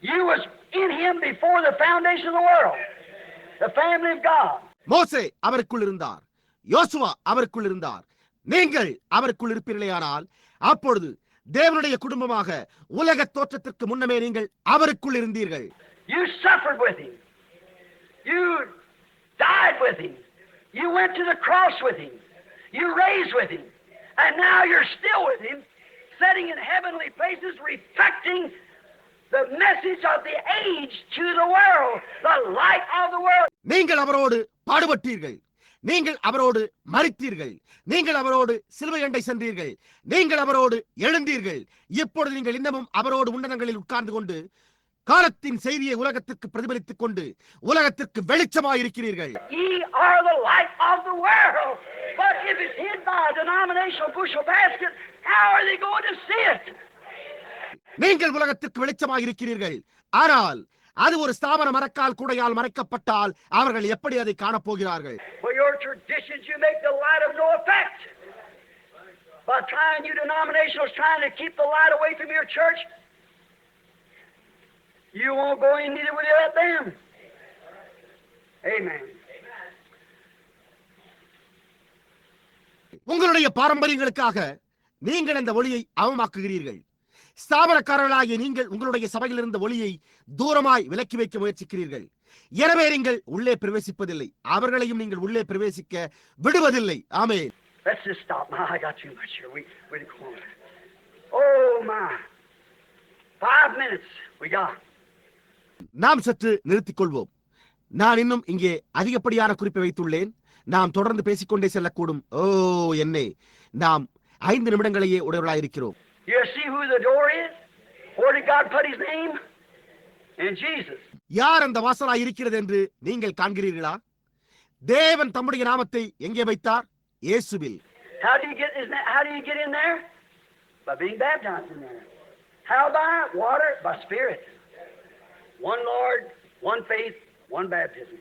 Speaker 2: you was in Him before the foundation of the world, the family of God.
Speaker 1: மோசே அவருக்குள் இருந்தார், யோசுவா அவருக்குள் இருந்தார். நீங்கள் அவருக்குள் இருப்பீர்களேயானால் அப்பொழுது தேவனுடைய குடும்பமாக உலக தோற்றத்திற்கு முன்னமே நீங்கள் அவருக்குள் இருந்தீர்கள்.
Speaker 2: You suffered with Him. You died with Him. You went to the cross with Him. You raised with Him. And now you're still with Him, sitting in heavenly places, reflecting the message of the age to the world, the light of the world.
Speaker 1: நீங்கள் அவரோடு பாடுபட்டீர்கள், நீங்கள் அவரோடு மரித்தீர்கள், நீங்கள் அவரோடு சிலுவை அண்டை சென்றீர்கள், நீங்கள் அவரோடு எழுந்தீர்கள். இப்பொழுது நீங்கள் இன்னமும் அவரோடு உன்னதங்களில் உட்கார்ந்து கொண்டு காலத்தின் செய்தியை உலகத்திற்கு பிரதிபலித்துக் கொண்டு உலகத்திற்கு வெளிச்சமாய் இருக்கிறீர்கள்.
Speaker 2: Ye are the light of the world. But if it's hid by a denominational bushel basket, how are they going to see it?
Speaker 1: நீங்கள் உலகத்திற்கு வெளிச்சமாய் இருக்கிறீர்கள். ஆனால் அது ஒரு ஸ்தாபன மரக்கால் கூடையால் மறைக்கப்பட்டால் அவர்கள் எப்படி அதை காணப்போகிறார்கள்?
Speaker 2: For your traditions, you make the light of no effect. By trying, you denominationals trying to keep the light away from your church, you won't go in neither will you let them. Amen.
Speaker 1: உங்களுடைய பாரம்பரியங்களுக்காக நீங்கள் அந்த ஒளியை அவமாக்குகிறீர்கள். ஸ்தாபனக்காரர்களாகிய நீங்கள் உங்களுடைய சபையில் இருந்த ஒளியை தூரமாய் விலக்கி வைக்க முயற்சிக்கிறீர்கள். எனவே நீங்கள் உள்ளே பிரவேசிப்பதில்லை, அவர்களையும் நீங்கள் உள்ளே பிரவேசிக்க விடுவதில்லை. ஆமென்.
Speaker 2: Let's just stop now. I got too much here. We go on. Oh my. 5 minutes we got.
Speaker 1: நாம் சற்று நிறுத்திக் கொள்வோம். நான் இன்னும் இங்கே அதிகப்படியான குறிப்பை வைத்துள்ளேன். நாம் தொடர்ந்து பேசிக்கொண்டே செல்லக்கூடும். ஓ என்னே, நாம் 5 நிமிடங்களையே உடையவர்களாயிருக்கிறோம்.
Speaker 2: You see who the door is? Where did God put His name? In Jesus.
Speaker 1: யார் அந்த வாசலாய் இருக்கிறது என்று நீங்கள் காண்கிறீர்களா? தேவன் தம்முடைய நாமத்தை எங்கே வைத்தார்? இயேசுவில்.
Speaker 2: How do you get in there? By being baptized in there. How by water? By Spirit. One Lord, one faith, one baptism.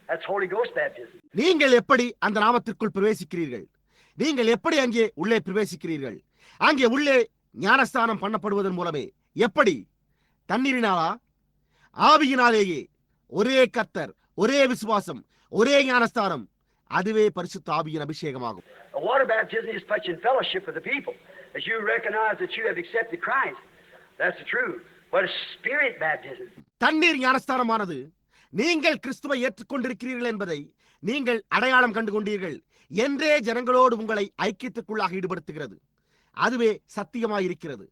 Speaker 2: That's Holy Ghost baptism.
Speaker 1: நீங்கள் எப்படி அந்த நாமத்திற்குள் பிரவேசிக்கிறீர்கள்? நீங்கள் எப்படி அங்கே உள்ளே பிரவேசிக்கிறீர்கள்? அங்கே உள்ளே ஞானஸ்தானம் பண்ணப்படுவதன் மூலமே. எப்படி? தண்ணீரினாலா? ஆவியினாலேயே. ஒரே கர்த்தர், ஒரே விசுவாசம், ஒரே ஞானஸ்தானம். அதுவே பரிசுத்த ஆவியின் அபிஷேகமாகும்.
Speaker 2: A water baptism is such in fellowship with the people as you recognize that you have accepted Christ. That's the truth. But a spirit baptism.
Speaker 1: தண்ணீர் ஞானஸ்தானமானது நீங்கள் கிறிஸ்துவை ஏற்றுக்கொண்டிருக்கிறீர்கள் என்பதை நீங்கள் அடையாளம் கண்டு கொண்டீர்கள் என்றே ஜனங்களோடு உங்களை ஐக்கியத்துக்குள்ளாக ஈடுபடுத்துகிறது. அதுவே சத்தியமாயிருக்கிறது.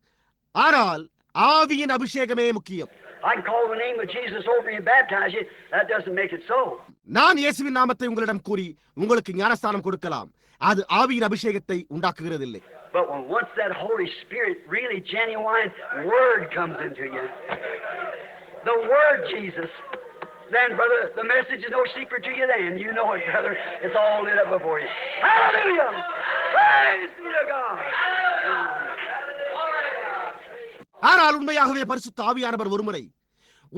Speaker 1: ஆனால் ஆவியின் அபிஷேகமே முக்கியம்.
Speaker 2: I can call the name of Jesus over you and baptize you. That doesn't make it so.
Speaker 1: நான் இயேசுவின் நாமத்தை உங்களிடம் கூறி உங்களுக்கு ஞானஸ்தானம் கொடுக்கலாம். அது ஆவியின் அபிஷேகத்தை உண்டாக்குகிறதில்லை.
Speaker 2: But when once that Holy Spirit, really genuine Word comes into you, the Word Jesus, then, brother, the message is no secret to you then. You know it, brother. It's all lit up before you. Hallelujah! Praise be to God!
Speaker 1: ஆனால் உண்மையாகவே பரிசுத்த ஆவியானவர் ஒருமுறை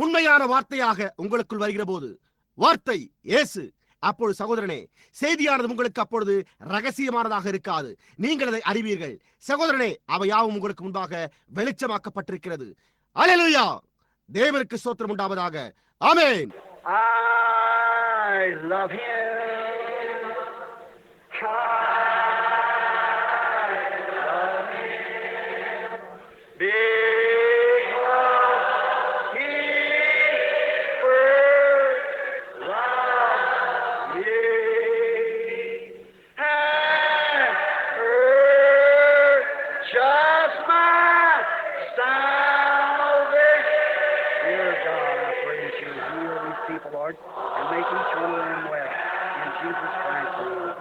Speaker 1: உண்மையான வார்த்தையாக உங்களுக்குள் வருகிற போது, வார்த்தை இயேசு, அப்பொழுது சகோதரனே, செய்தியானது உங்களுக்கு அப்பொழுது ரகசியமானதாக இருக்காது. நீங்கள் அதை அறிவீர்கள். சகோதரனே, அவை யாவும் உங்களுக்கு முன்பாக வெளிச்சமாக்கப்பட்டிருக்கிறது. அல்லேலூயா! தேவனுக்கு ஸ்தோத்திரம் உண்டாவதாக. ஆமென்.
Speaker 2: I love Him. And make each one of them well. In Jesus Christ's name.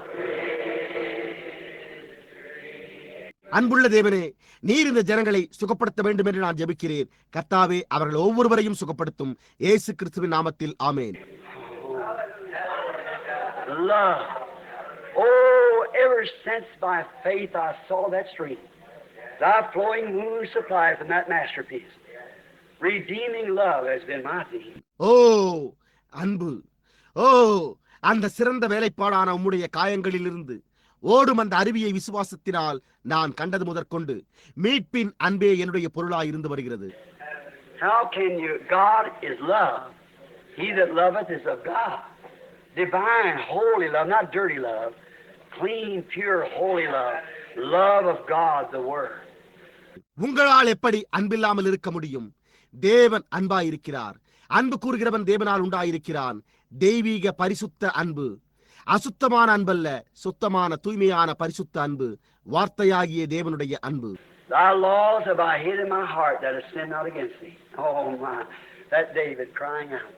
Speaker 1: அன்புள்ள தேவனே, நீர் இந்த ஜனங்களை சுகப்படுத்த வேண்டும் என்று நான் ஜெபிக்கிறேன். கர்த்தாவே, அவர்கள் ஒவ்வொருவரையும் சுகப்படுத்தும். இயேசு கிறிஸ்துவின் நாமத்தில் ஆமென்.
Speaker 2: Love. Oh, ever since by faith I saw that stream, thy flowing wound supply from that masterpiece. Redeeming love has been my theme.
Speaker 1: ஓ அன்பு, ஓ அந்த சிறந்த வேலைப்பாடான உம்முடைய காயங்களிலிருந்து ஓடும் அந்த அருவியை விசுவாசத்தினால் நான் கண்டது முதற்கொண்டு மீட்பின் அன்பே என்னுடைய பொருளாய் இருந்து வருகிறது.
Speaker 2: How can you? God is love. He that loveth is of God. Divine, holy love, not dirty love. Clean, pure, holy love. Love of God, the Word.
Speaker 1: உங்களால் எப்படி அன்பில்லாமல் இருக்க முடியும்? தேவன் அன்பாயிருக்கிறார். அன்பு கூறுகிறவன் தேவனால் உண்டாயிருக்கிறான். தெய்வீக பரிசுத்த அன்பு, அசுத்தமான அன்பல்ல, சுத்தமான தூய்மையான பரிசுத்த அன்பு, வார்த்தையாகிய தேவனுடைய அன்பு.
Speaker 2: Thy laws have I hid in my heart that I sin not against thee. Oh my, that David crying out.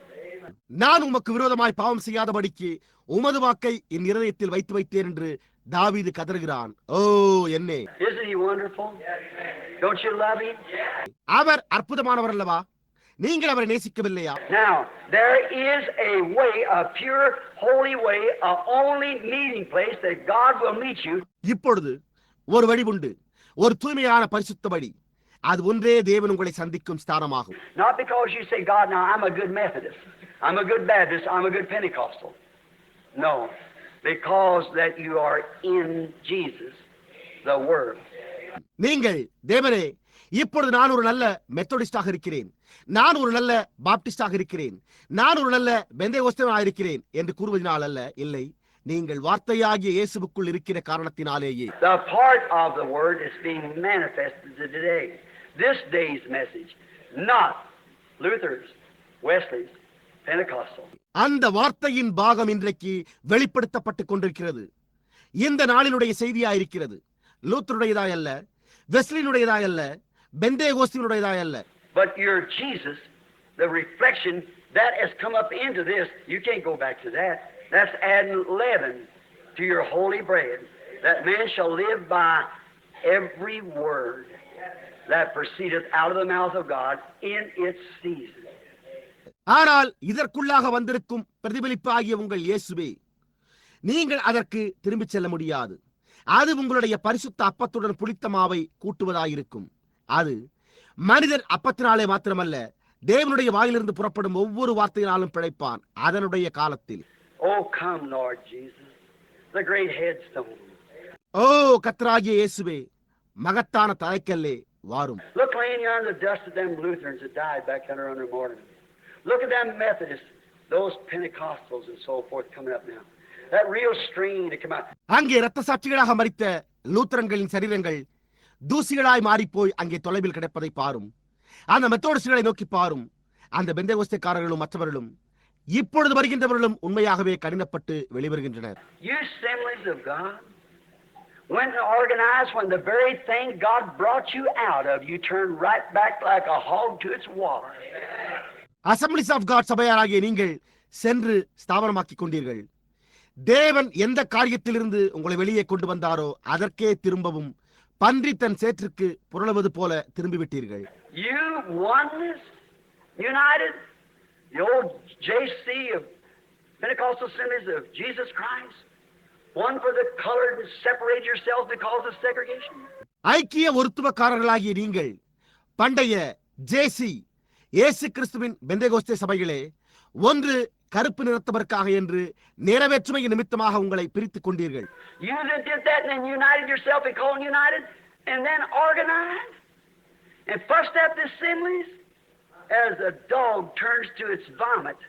Speaker 1: நான் உமக்கு விரோதமாய் பாவம் செய்யாதபடிக்கு உமது வாக்கை என் இருதயத்தில் வைத்து வைத்தேன் என்று தாவீது கதறுகிறான். ஓ என்னே!
Speaker 2: Isn't he wonderful? Don't you love him?
Speaker 1: அவர் அற்புதமானவர் அல்லவா? நீங்கள் அவரை நேசிக்கவில்லையா?
Speaker 2: Now, there is a way, a pure, holy way, a only meeting place that God will meet you.
Speaker 1: இப்பொழுது ஒரு வழி உண்டு, ஒரு தூய்மையான பரிசுத்த வழி. அது ஒன்றே தேவன் உங்களை சந்திக்கும் ஸ்தானமாகும்.
Speaker 2: Not because you say, God, now I'm a good Methodist, I'm a good Baptist, I'm a good Pentecostal. No, because that you are in Jesus, the Word.
Speaker 1: நீங்கள் தேவனே, இப்பொழுது நான் ஒரு நல்ல மெத்தோடிஸ்டாக இருக்கிறேன், நான் ஒரு நல்ல பாப்டிஸ்டாக இருக்கிறேன், நான் ஒரு நல்ல பெந்தேகோஸ்தேயனாக இருக்கிறேன் என்று கூறுவதனால் அல்ல, இல்லை, நீங்கள் வார்த்தையாகிய இயேசுவுக்குள் இருக்கிற காரணத்தினாலேயே.
Speaker 2: The part of the Word is being manifested today. This day's message, not Luther's, Wesley's, Pentecostal.
Speaker 1: அந்த வார்த்தையின் பாகம் இன்றைக்கு வெளிப்படுத்தப்பட்டுக் கொண்டிருக்கிறது. இந்த நாளினுடைய செய்தியாயிருக்கிறது. லூத்தருடையதாய் அல்ல, வெஸ்லியினுடையதாய் அல்ல, பெந்தேகோஸ்தினுடையதாய் அல்ல.
Speaker 2: But your Jesus, the reflection that has come up into this, you can't go back to that. That's adding leaven to your holy bread. That man shall live by every word that proceedeth out of the mouth of God in its season.
Speaker 1: ஆனால் இதற்குள்ளாக வந்திருக்கும் பிரதிபலிப்பாகிய உங்கள் இயேசுவே, நீங்கள் அதற்கு திரும்பிச் செல்ல முடியாது. அது உங்களுடைய பரிசுத்த அப்பத்துடன் புளித்த மாவை கூட்டுவதாயிருக்கும். அது மனிதன் அப்பத்தினாலே மாத்திரமல்ல, தேவனுடைய வாயிலிருந்து புறப்படும் ஒவ்வொரு வார்த்தையினாலும் பிழைப்பான் அதனுடைய காலத்தில்.
Speaker 2: Oh, come, Lord Jesus, the great headstone.
Speaker 1: ஓ கர்த்தராகிய இயேசுவே, மகத்தான தலைக்கல்லே வாரும்.
Speaker 2: Look laying here on the dust of them Lutherans that died back there under Morton. Look at them Methodists, those Pentecostals and so forth coming up now. That real strain to come out.
Speaker 1: அங்கே இரத்த சாட்சிகளாக மரித்த லூத்தரன்களின் சரீரங்கள் தூசிகளாய் மாறிப்போய் அங்கே தொலைவில் கிடப்பதை பாரும். அந்த மெத்தோடிஸ்டுகளை நோக்கி பாரும். அந்த பெந்தேகோஸ்தேக்காரர்களும் மற்றவர்களும் இப்பொழுது வருகின்றவர்களும் உண்மையாகவே கடினப்பட்டு வெளிவருகின்றனர்.
Speaker 2: You assemblies of God, when organized, when the very thing God brought you out of, you turn right back like a hog to its water.
Speaker 1: Assemblies of God சபையாராகிய நீங்கள் சென்று ஸ்தாபனமாக்கிக் கொண்டீர்கள். தேவன் எந்த காரியத்திலிருந்து உங்களை வெளியே கொண்டு வந்தாரோ அதற்கே திரும்பவும் பன்றி தன் சேற்றுக்கு புரளுவது போல திரும்பிவிட்டீர்கள்.
Speaker 2: You oneness, united, the old JC of Pentecostal Assemblies of Jesus Christ, one for the colored and separate yourself because of segregation.
Speaker 1: ஐக்கிய ஒருத்துவக்காரர்களாகிய நீங்கள் பண்டைய ஜேசி இயேசு கிறிஸ்துவின் பெந்தேகோஸ்தே சபைகளே, ஒன்று கருப்பு நிறத்தவர்க்காக என்று நிறைவேற்றுமையின் நிமித்தமாக உங்களை பிரித்துக் கொண்டீர்கள்.
Speaker 2: You that did that and then united yourself and called united and then organized and fussed at the assemblies as a dog turns to its vomit.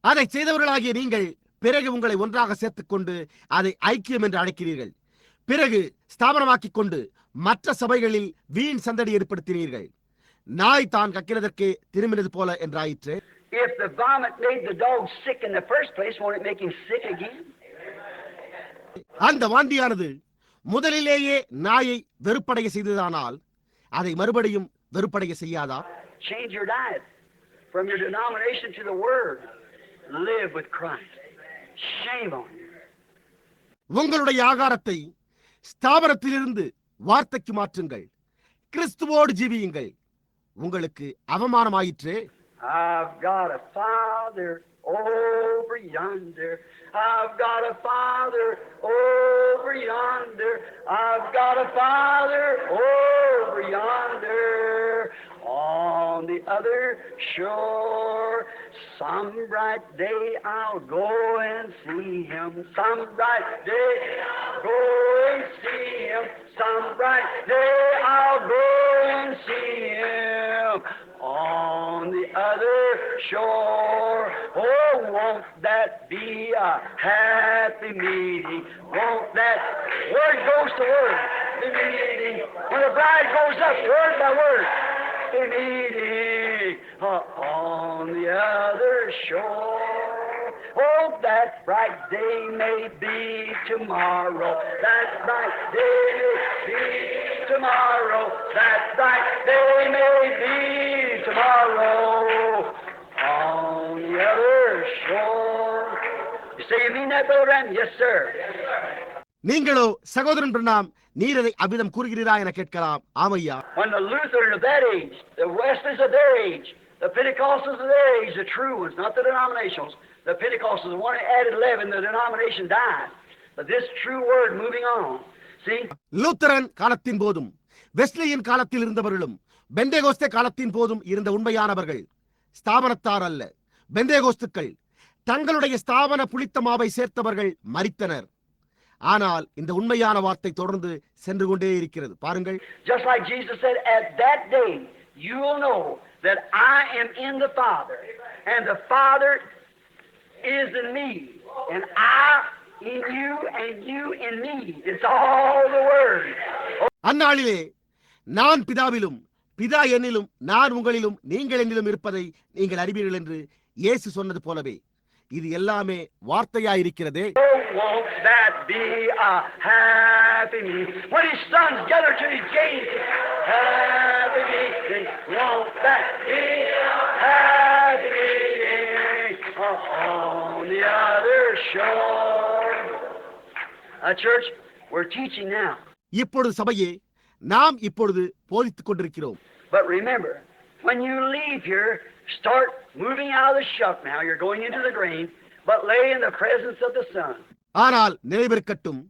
Speaker 1: அதை செய்தவர்களாகிய நீங்கள் பிறகு உங்களை ஒன்றாக சேர்த்துக் கொண்டு அதை ஐக்கியம் என்று அழைக்கிறீர்கள். பிறகு ஸ்தாபனமாக்கிக் கொண்டு மற்ற சபைகளில் வீண் சந்தடி ஏற்படுத்தினீர்கள். நாய் தான் கக்கிறதற்கே திரும்பினது போல என்றாயிற்று.
Speaker 2: If the vomit made the dog sick in the first place, won't it make him sick again?
Speaker 1: அந்த வாந்தியானது முதலிலேயே நாயை வெறுப்படைய செய்ததானால் அதை மறுபடியும் வெறுப்படைய செய்யாதா?
Speaker 2: Change your diet from your denomination to the Word. Live with Christ. Shame on you.
Speaker 1: உங்களுடைய ஆகாரத்தை ஸ்தாபனத்திலிருந்து வார்த்தைக்கு மாற்றுங்கள். கிறிஸ்துவோடு ஜீவியுங்கள். உங்களுக்கு அவமானமாயிற்று.
Speaker 2: I've got a Father over yonder. I've got a Father over yonder. I've got a Father over yonder on the other shore. Some bright day I'll go and see him. Some bright day I'll go and see him. Some bright day I'll go and see him on the other shore. Oh, won't that be a happy meeting? Won't that word goes to word? The meeting when the bride goes up word by word. The meeting on the other shore. Oh, that bright day may be tomorrow. That bright day may be tomorrow. That bright day may be tomorrow on the other shore. You say you mean that, Brother Branham? Yes, sir.
Speaker 1: நீங்களோ சகோதரன் பிரணாம் நீர் அதை அவ்விதம் கூறுகிறீரா என கேட்கலாம். ஆமையா.
Speaker 2: When the Lutherans of that age, the Wesleys of their age, the Pentecostals of their age, the true ones, not the denominationals, the Pentecostals, the one that added 11, the denomination died. But this true word moving on. See?
Speaker 1: Lutheran காலத்தின் போதும் வெஸ்லியின் காலத்தில் இருந்தவர்களும் பெந்தேகோஸ்தே காலத்தின் போதும் இருந்த உண்மையானவர்கள் ஸ்தாபனத்தார் அல்ல, பெந்தேகோஸ்துக்கள் தங்களுடைய ஸ்தாபன புளித்த மாவை சேர்த்தவர்கள் மரித்தனர். ஆனால் இந்த உண்மையான வார்த்தை தொடர்ந்து சென்று கொண்டே இருக்கிறது. பாருங்கள்.
Speaker 2: Just like Jesus said, at that day you will know that I am in the Father and the Father is in me and I in you and you in me. It's all the word.
Speaker 1: அந்நாளிலே நான் பிதாவிலும் பிதா என்னிலும் நான் உங்களிலும் நீங்கள் என்னிலும் இருப்பதை நீங்கள் அறிவீர்கள் என்று இயேசு சொன்னது போலவே இது எல்லாமே வார்த்தையாயிருக்கிறதே.
Speaker 2: Won't that be a happy meeting when his sons gather to his gate? Happy meeting. Won't that be a happy meeting on the other shore? Church, we're teaching now.
Speaker 1: இப்பொழுது சபையே நாம் இப்பொழுது போதித்துக் கொண்டிருக்கிறோம்.
Speaker 2: But remember, when you leave here, start moving out of the shuck now. You're going into the grain, but lay in the presence of the sun.
Speaker 1: ஆனால் நினைவிருக்கட்டும்,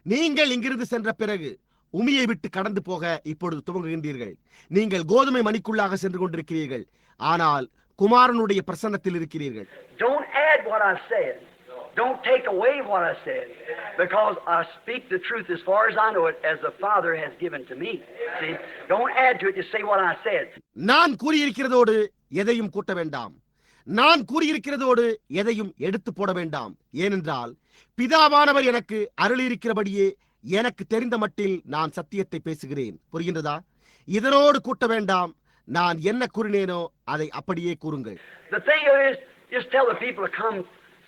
Speaker 1: நீங்கள் இங்கிருந்து சென்ற பிறகு உமியை விட்டு கடந்து போக இப்பொழுது துவங்குகின்றீர்கள். நீங்கள் கோதுமை மணிக்குள்ளாக சென்று கொண்டிருக்கிறீர்கள், ஆனால் குமாரனுடைய பிரசன்னத்தில் இருக்கிறீர்கள்.
Speaker 2: Don't add what I said. Don't take away what I said, because I speak the truth as far as I know it, as the Father has given to me. See, don't add to it. Just say what I said.
Speaker 1: நான் கூறியிருக்கிறதோடு எதையும் கூட்ட வேண்டாம், நான் கூறியிருக்கிறதோடு எதையும் எடுத்து போட வேண்டாம். ஏனென்றால் பிதாவானவர் எனக்கு அருளியிருக்கிறபடியே எனக்கு தெரிந்த மட்டில் நான் சத்தியத்தை பேசுகிறேன். புரிகின்றதா? இதனோடு கூட்ட வேண்டாம். நான் என்ன கூறினேனோ அதை அப்படியே கூறுங்கள்.
Speaker 2: The thing is, just tell the people to come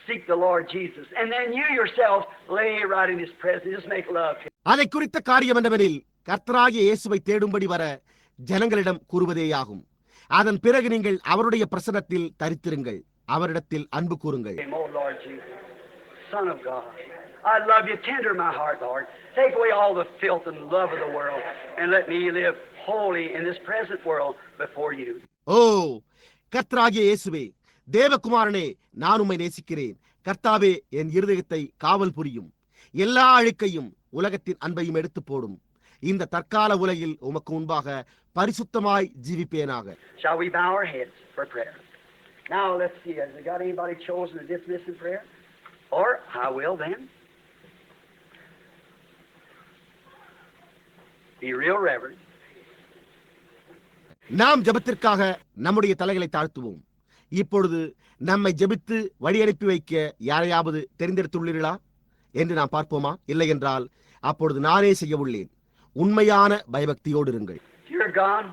Speaker 2: seek the Lord Jesus, and then you yourself lay right in His presence. Just make love.
Speaker 1: அதை குறித்த காரியம் என்னவெனில் கர்த்தராகிய இயேசுவை தேடும்படி வர ஜனங்களிடம் கூறுவதேயாகும். அதன் பிறகு நீங்கள் அவருடைய பிரசன்னத்தில் தரித்திருங்கள், அவரிடத்தில் அன்பு கூறுங்கள்.
Speaker 2: Oh Lord Jesus, Son of God, I love you. Tender my heart, Lord. Take away all the filth and love of the world, and let me live holy in this present world before you.
Speaker 1: ஓ கர்த்தராகிய இயேசுவே, தேவகுமாரனே, நான் உம்மை நேசிக்கிறேன். கர்த்தாவே, என் இருதயத்தை காவல் புரியும். எல்லா அழுக்கையும் உலகத்தின் அன்பையும் எடுத்து போடும். இந்த தற்கால உலகில் உமக்கு முன்பாக பரிசுத்தமாய் ஜீவிப்பேனாக.
Speaker 2: Shall we bow our heads for prayer? Now let's see, has there got anybody chosen to dismiss in prayer? Or I will then. Be real reverent.
Speaker 1: நாம் ஜெபத்திற்காக நம்முடைய தலைகளை தாழ்த்துவோம். இப்பொழுது நம்மை ஜெபித்து வழி அனுப்பி வைக்க யாரையாவது தெரிந்தெடுத்துள்ளீர்களா என்று நாம் பார்ப்போமா? இல்லை என்றால் அப்பொழுது நானே செய்ய உள்ளேன். உண்மையான பயபக்தியோடு இருங்கள்.
Speaker 2: Dear God,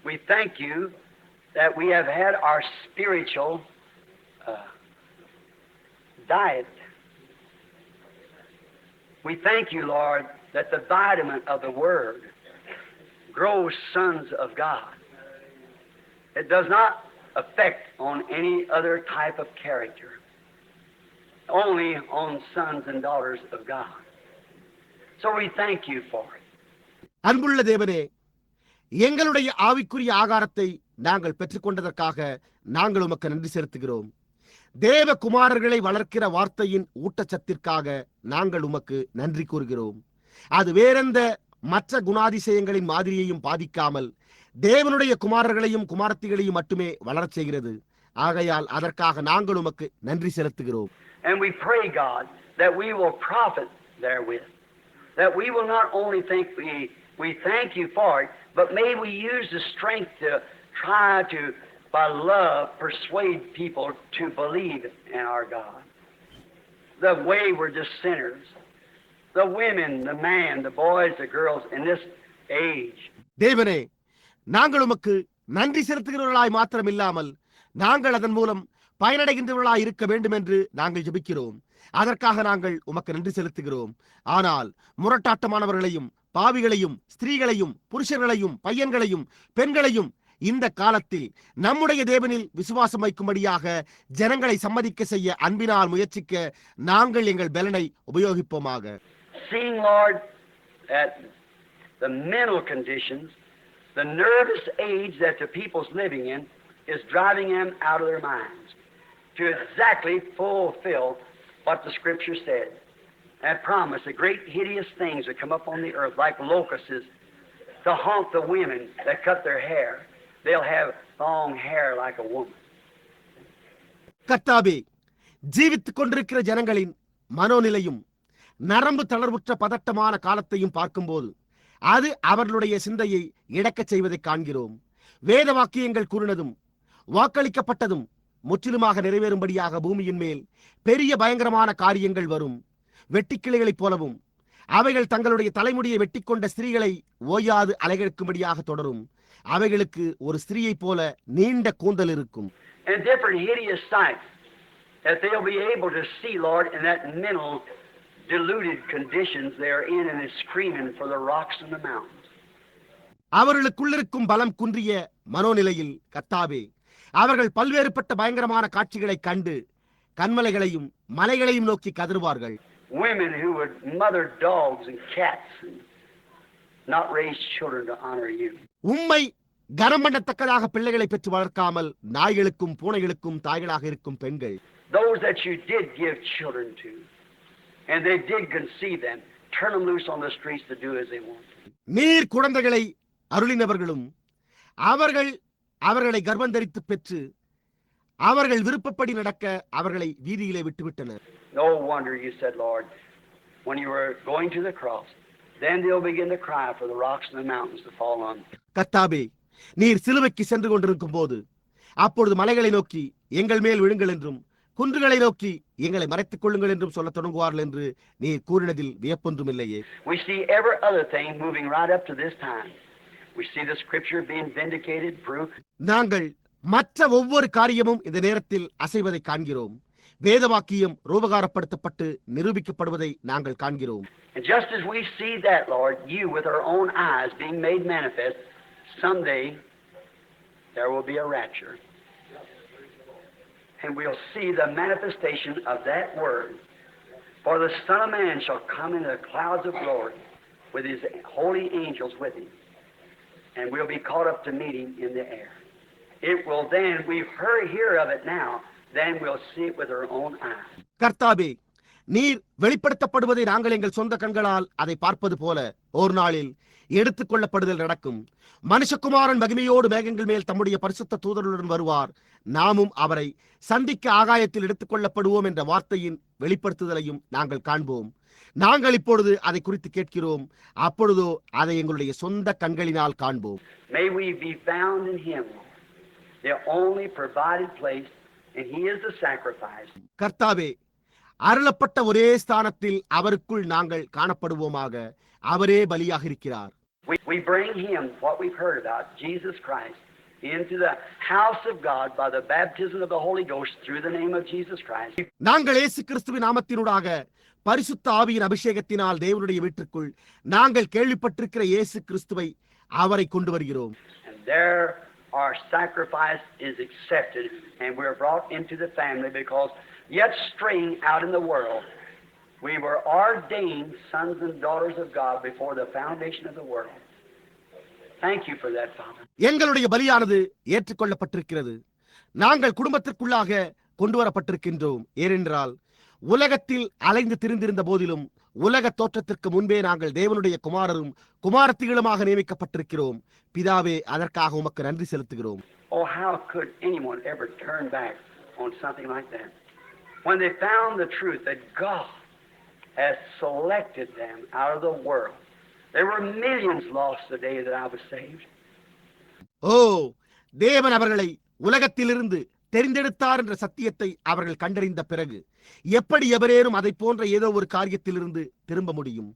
Speaker 2: we thank you that we have had our spiritual diet. We thank you, Lord, that the vitamin of the Word grows sons of God. It does not affect on any other type of character, only on sons and daughters of God. So we thank you for it.
Speaker 1: அன்புள்ள தேவனே, எங்களுடைய ஆவிக்குரிய ஆகாரத்தை நாங்கள் பெற்றுக்கொண்டதற்காக நாங்கள் உமக்கு நன்றி செலுத்துகிறோம். தேவ குமாரர்களை வளர்க்கிற வார்த்தையின் ஊட்டச்சத்திற்காக நாங்கள் உமக்கு நன்றி கூறுகிறோம். அது வேறெந்த மற்ற குணாதிசயங்களின் மாதிரியையும் பாதிக்காமல் தேவனுடைய குமாரர்களையும் குமாரத்திகளையும் மட்டுமே வளரச் செய்கிறது. ஆகையால் அதற்காக நாங்கள் உமக்கு நன்றி செலுத்துகிறோம்.
Speaker 2: And we pray, God, that we will profit therewith. That we will not only think we thank you for it, but may we use the strength to try to, by love, persuade people to believe in our God. The wayward, the sinners, the women, the man, the boys, the girls in this age.
Speaker 1: தேவனே, நாங்கள் உமக்கு நன்றி செலுத்துகிறவர்களாய் மாத்திரமில்லாமல் நாங்கள் அதன் மூலம் பயனடைகின்றவர்களாய் இருக்க வேண்டும் என்று நாங்கள் ஜெபிக்கிறோம். அதற்காக நாங்கள் உமக்கு நன்றி செலுத்துகிறோம். ஆனால் முரட்டாட்டமானவர்களையும் பாவிகளையும் ஸ்திரீகளையும் புருஷர்களையும் பையன்களையும் பெண்களையும் இந்த காலத்தில் நம்முடைய தேவனில் விசுவாசம் வைக்கும்படியாக ஜனங்களை சம்மதிக்க செய்ய அன்பினால் முயற்சிக்க நாங்கள் எங்கள் பலனை உபயோகிப்போமாக.
Speaker 2: Seeing, Lord, that the mental conditions, the nervous age that the people's living in is driving them out of their minds to exactly fulfill what the Scripture said. That promise, the great hideous things that come up on the earth like locusts to haunt the women that cut their hair. They'll have long hair like a woman.
Speaker 1: கர்த்தாவே, ஜீவித்துக் கொண்டிருக்கிற ஜனங்களின் மனோநிலையும் நரம்பு தளர்வுற்ற பதட்டமான காலத்தையும் பார்க்கும்போது அது அவர்களுடைய சிந்தையை இழக்கச் செய்வதை காண்கிறோம். வேத வாக்கியங்கள் கூறினதும் வாக்களிக்கப்பட்டதும் முற்றிலுமாக நிறைவேறும்படியாக பூமியின் மேல் பெரிய பயங்கரமான காரியங்கள் வரும். வெட்டிக்கிளைகளைப் போலவும் அவைகள் தங்களுடைய தலைமுடியை வெட்டிக்கொண்ட ஸ்திரீகளை ஓயாது அலைகெடுக்கும்படியாக தொடரும். அவைகளுக்கு ஒரு ஸ்திரீயைப் போல நீண்ட கூந்தல் இருக்கும்.
Speaker 2: And different hideous sights that they'll be able to see, Lord, in that mental deluded conditions they are in, and is screaming for the rocks and the mountains.
Speaker 1: அவர்களுக்குள்ளிருக்கும் பலம் குன்றிய மனோநிலையில் கர்த்தாவே, அவர்கள் பல்வேறுபட்ட பயங்கரமான காட்சிகளை கண்டு கண்மலைகளையும் மலைகளையும் நோக்கி கதறுவார்கள்.
Speaker 2: Women who would mother dogs and cats and not raise children to honor you.
Speaker 1: உம்மை கனம் பண்ணத்தக்கதாக பிள்ளைகளை பெற்று வளர்க்காமல் நாய்களுக்கும் பூனைகளுக்கும் தாய்களாக இருக்கும் பெண்கள்.
Speaker 2: Those that you did give children to, and they did conceive them, turn them loose on the streets to do as they want.
Speaker 1: நீர் குழந்தைகளை அருளினவர்களும் அவர்களை கர்ப்பந்தரித்து பெற்று அவர்கள் விருப்பப்படி நடக்க அவர்களை வீதியிலே விட்டுவிட்டனர்.
Speaker 2: No wonder you said, Lord, when you were going to the cross, then they'll begin to cry for the rocks and the mountains to fall on.
Speaker 1: கர்த்தாவே, நீர் சிலுவைக்கு சென்று கொண்டிருக்கும் போது அப்பொழுது மலைகளை நோக்கி எங்கள் மேல் விழுங்கள் என்றும் குன்றுகளை நோக்கி எங்களை மறைத்துக் கொள்ளுங்கள் என்றும் சொல்ல தொடங்குவார்கள் என்று நீர் கூறினதில் வியப்பொன்றும் இல்லையே.
Speaker 2: We see every other thing moving right up to this time. We see the Scripture being vindicated, proof.
Speaker 1: நாங்கள் மற்ற ஒவ்வொரு காரியமும் இந்த நேரத்தில் அசைவதை காண்கிறோம். வேதவாக்கியம் ரூபகாரப்படுத்தப்பட்டு நிரூபிக்கப்படுவதை நாங்கள் காண்கிறோம்.
Speaker 2: And just as we see that, Lord, you with our own eyes being made manifest, someday there will be a rapture. And we'll see the manifestation of that word. For the Son of Man shall come in the clouds of glory with his holy angels with him. And we'll be caught up to meet him in the air. It will then, we've hear of it now, then we'll see it with our own eyes.
Speaker 1: கர்த்தாவே, நீர் வெளிப்படுத்தப்படுவதை நாங்கள் எங்கள் சொந்த கண்களால் அதை பார்ப்பது போல ஒரு நாளில் எடுத்துக் கொள்ளப்படுதல் நடக்கும். மனுஷகுமாரன் மகிமையோடு மேகங்கள் மேல் தம்முடைய பரிசுத்த தூதர்களுடன் வருவார். நாமும் அவரை சந்திக்க ஆகாயத்தில் எடுத்துக் கொள்ளப்படுவோம் என்ற வார்த்தையின் வெளிப்படுத்துதலையும் நாங்கள் காண்போம். நாங்கள் இப்பொழுது அதை குறித்து கேட்கிறோம். அப்பொழுதோ அதை எங்களுடைய சொந்த கண்களினால் காண்போம்.
Speaker 2: May we be found in him, the only provided place, and he is the sacrifice.
Speaker 1: கர்த்தாவே, அருளப்பட்ட ஒரே ஸ்தானத்தில் அவருக்குள் நாங்கள் காணப்படுவோமாக. அவரே பலியாக இருக்கிறார்.
Speaker 2: We bring him, what we've heard about, Jesus Christ, into the house of God by the baptism of the Holy Ghost through the name of Jesus Christ.
Speaker 1: நாங்கள் இயேசு கிறிஸ்துவின் நாமத்தினூடாக பரிசுத்த ஆவியின் அபிஷேகத்தினால் தேவனுடைய வீட்டிற்குள் நாங்கள் கேள்விப்பட்டிருக்கிற இயேசு கிறிஸ்துவை அவரை கொண்டு வருகிறோம்.
Speaker 2: And there our sacrifice is accepted, and we're brought into the family because yet straying out in the world, we were ordained sons and daughters of God before the foundation of the world. Thank you for that, Father.
Speaker 1: எங்களுடைய பலியானது ஏற்றுக்கொள்ளப்பட்டிருக்கிறது. நாங்கள் குடும்பத்திற்குள்ளாக கொண்டு வரப்பட்டிருக்கின்றோம். ஏனென்றால் உலகத்தில் அலைந்து திரிந்திருந்த போதிலும் உலக தோற்றத்திற்கு முன்பே நாங்கள் தேவனுடைய குமாரரும் குமாரத்திகளுமாக நியமிக்கப்பட்டிருக்கிறோம். பிதாவே, அதற்காக உமக்கு நன்றி செலுத்துகிறோம்.
Speaker 2: Oh, how could anyone ever turn back on something like that? When they found the truth that God has selected them out of the world. There were millions lost the day that I was saved.
Speaker 1: தேவன் அவர்களை உலகத்திலிருந்து தெரிந்தெடுத்தார் என்ற சத்தியத்தை அவர்கள் கண்டறிந்த பிறகு எப்படி எவரேனும் அதை போன்ற ஏதோ ஒரு காரியத்திலிருந்து திரும்ப முடியும்?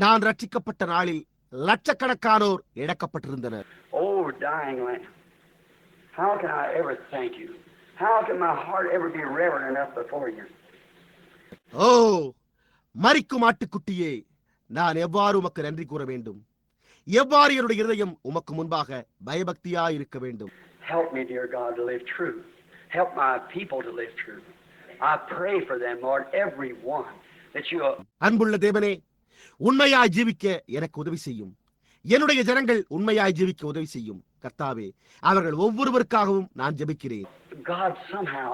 Speaker 1: நான் ரட்சிக்கப்பட்ட நாளில் லட்சக்கணக்கானோர் இழக்கப்பட்டிருந்தனர்.
Speaker 2: Oh, dying lamb. How can I ever thank you? How can my heart ever be reverent enough before you?
Speaker 1: மரிக்கும் ஆட்டுக்குட்டியே, நான் எவ்வாறு உமக்கு நன்றி கூற வேண்டும்? எவ்வாறு என்னுடைய இதயம் உமக்கு முன்பாக பயபக்தியாய் இருக்க வேண்டும்?
Speaker 2: Help me, dear God, to live true. Help my people to live true. I pray for them, Lord, every one, that you...
Speaker 1: அன்புள்ள தேவனே, உண்மையாய் ஜீவிக்க எனக்கு உதவி செய்யும். என்னுடைய ஜனங்கள் உண்மையாய் ஜீவிக்க உதவி செய்யும். கர்த்தாவே, அவர்கள் ஒவ்வொருவருக்காகவும் நான் ஜெபிக்கிறேன்.
Speaker 2: God, somehow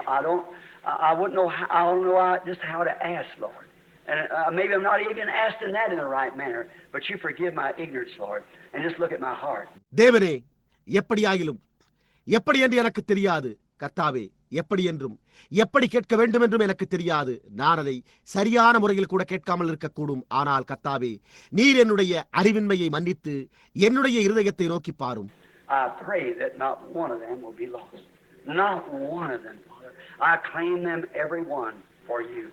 Speaker 2: I wouldn't know how, I don't know just how to ask, Lord. And maybe I'm not even asking that in the right manner, but you forgive my ignorance, Lord, and just look at my heart.
Speaker 1: தேவனே, எப்படியாயிலும் எப்படி என்று எனக்கு தெரியாது. கர்த்தாவே, எப்படி என்றும் எப்படி கேட்க வேண்டும் என்றும் எனக்கு தெரியாது. நான் அதை சரியான முறையில் கூட கேட்காமல் இருக்கக்கூடும். ஆனால் கர்த்தாவே, நீர் என்னுடைய அறிவின்மையை மன்னித்து என்னுடைய இருதயத்தை நோக்கி பாரும்.
Speaker 2: I pray that not one of them will be lost. Not one of them, Father. I claim them, every one, for you.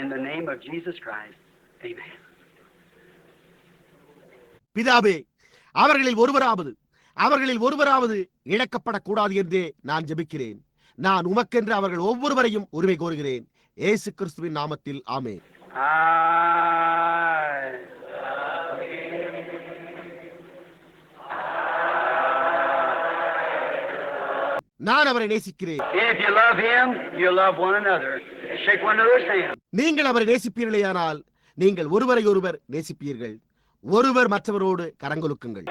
Speaker 2: In the name of Jesus Christ, amen.
Speaker 1: பிதாவே, அவர்களில் ஒருவராவது இழக்கப்படக்கூடாது என்றே நான் ஜெபிக்கிறேன். நான் உமக்கென்று அவர்கள் ஒவ்வொருவரையும் உரிமை கோருகிறேன். இயேசு கிறிஸ்துவின் நாமத்தில் ஆமென். நான் அவரை நேசிக்கிறேன். நீங்கள் அவரை நேசிப்பீர்களேயானால் நீங்கள் ஒருவரை ஒருவர் நேசிப்பீர்கள். ஒருவர் மற்றவரோடு கரங்கொலுக்குங்கள்.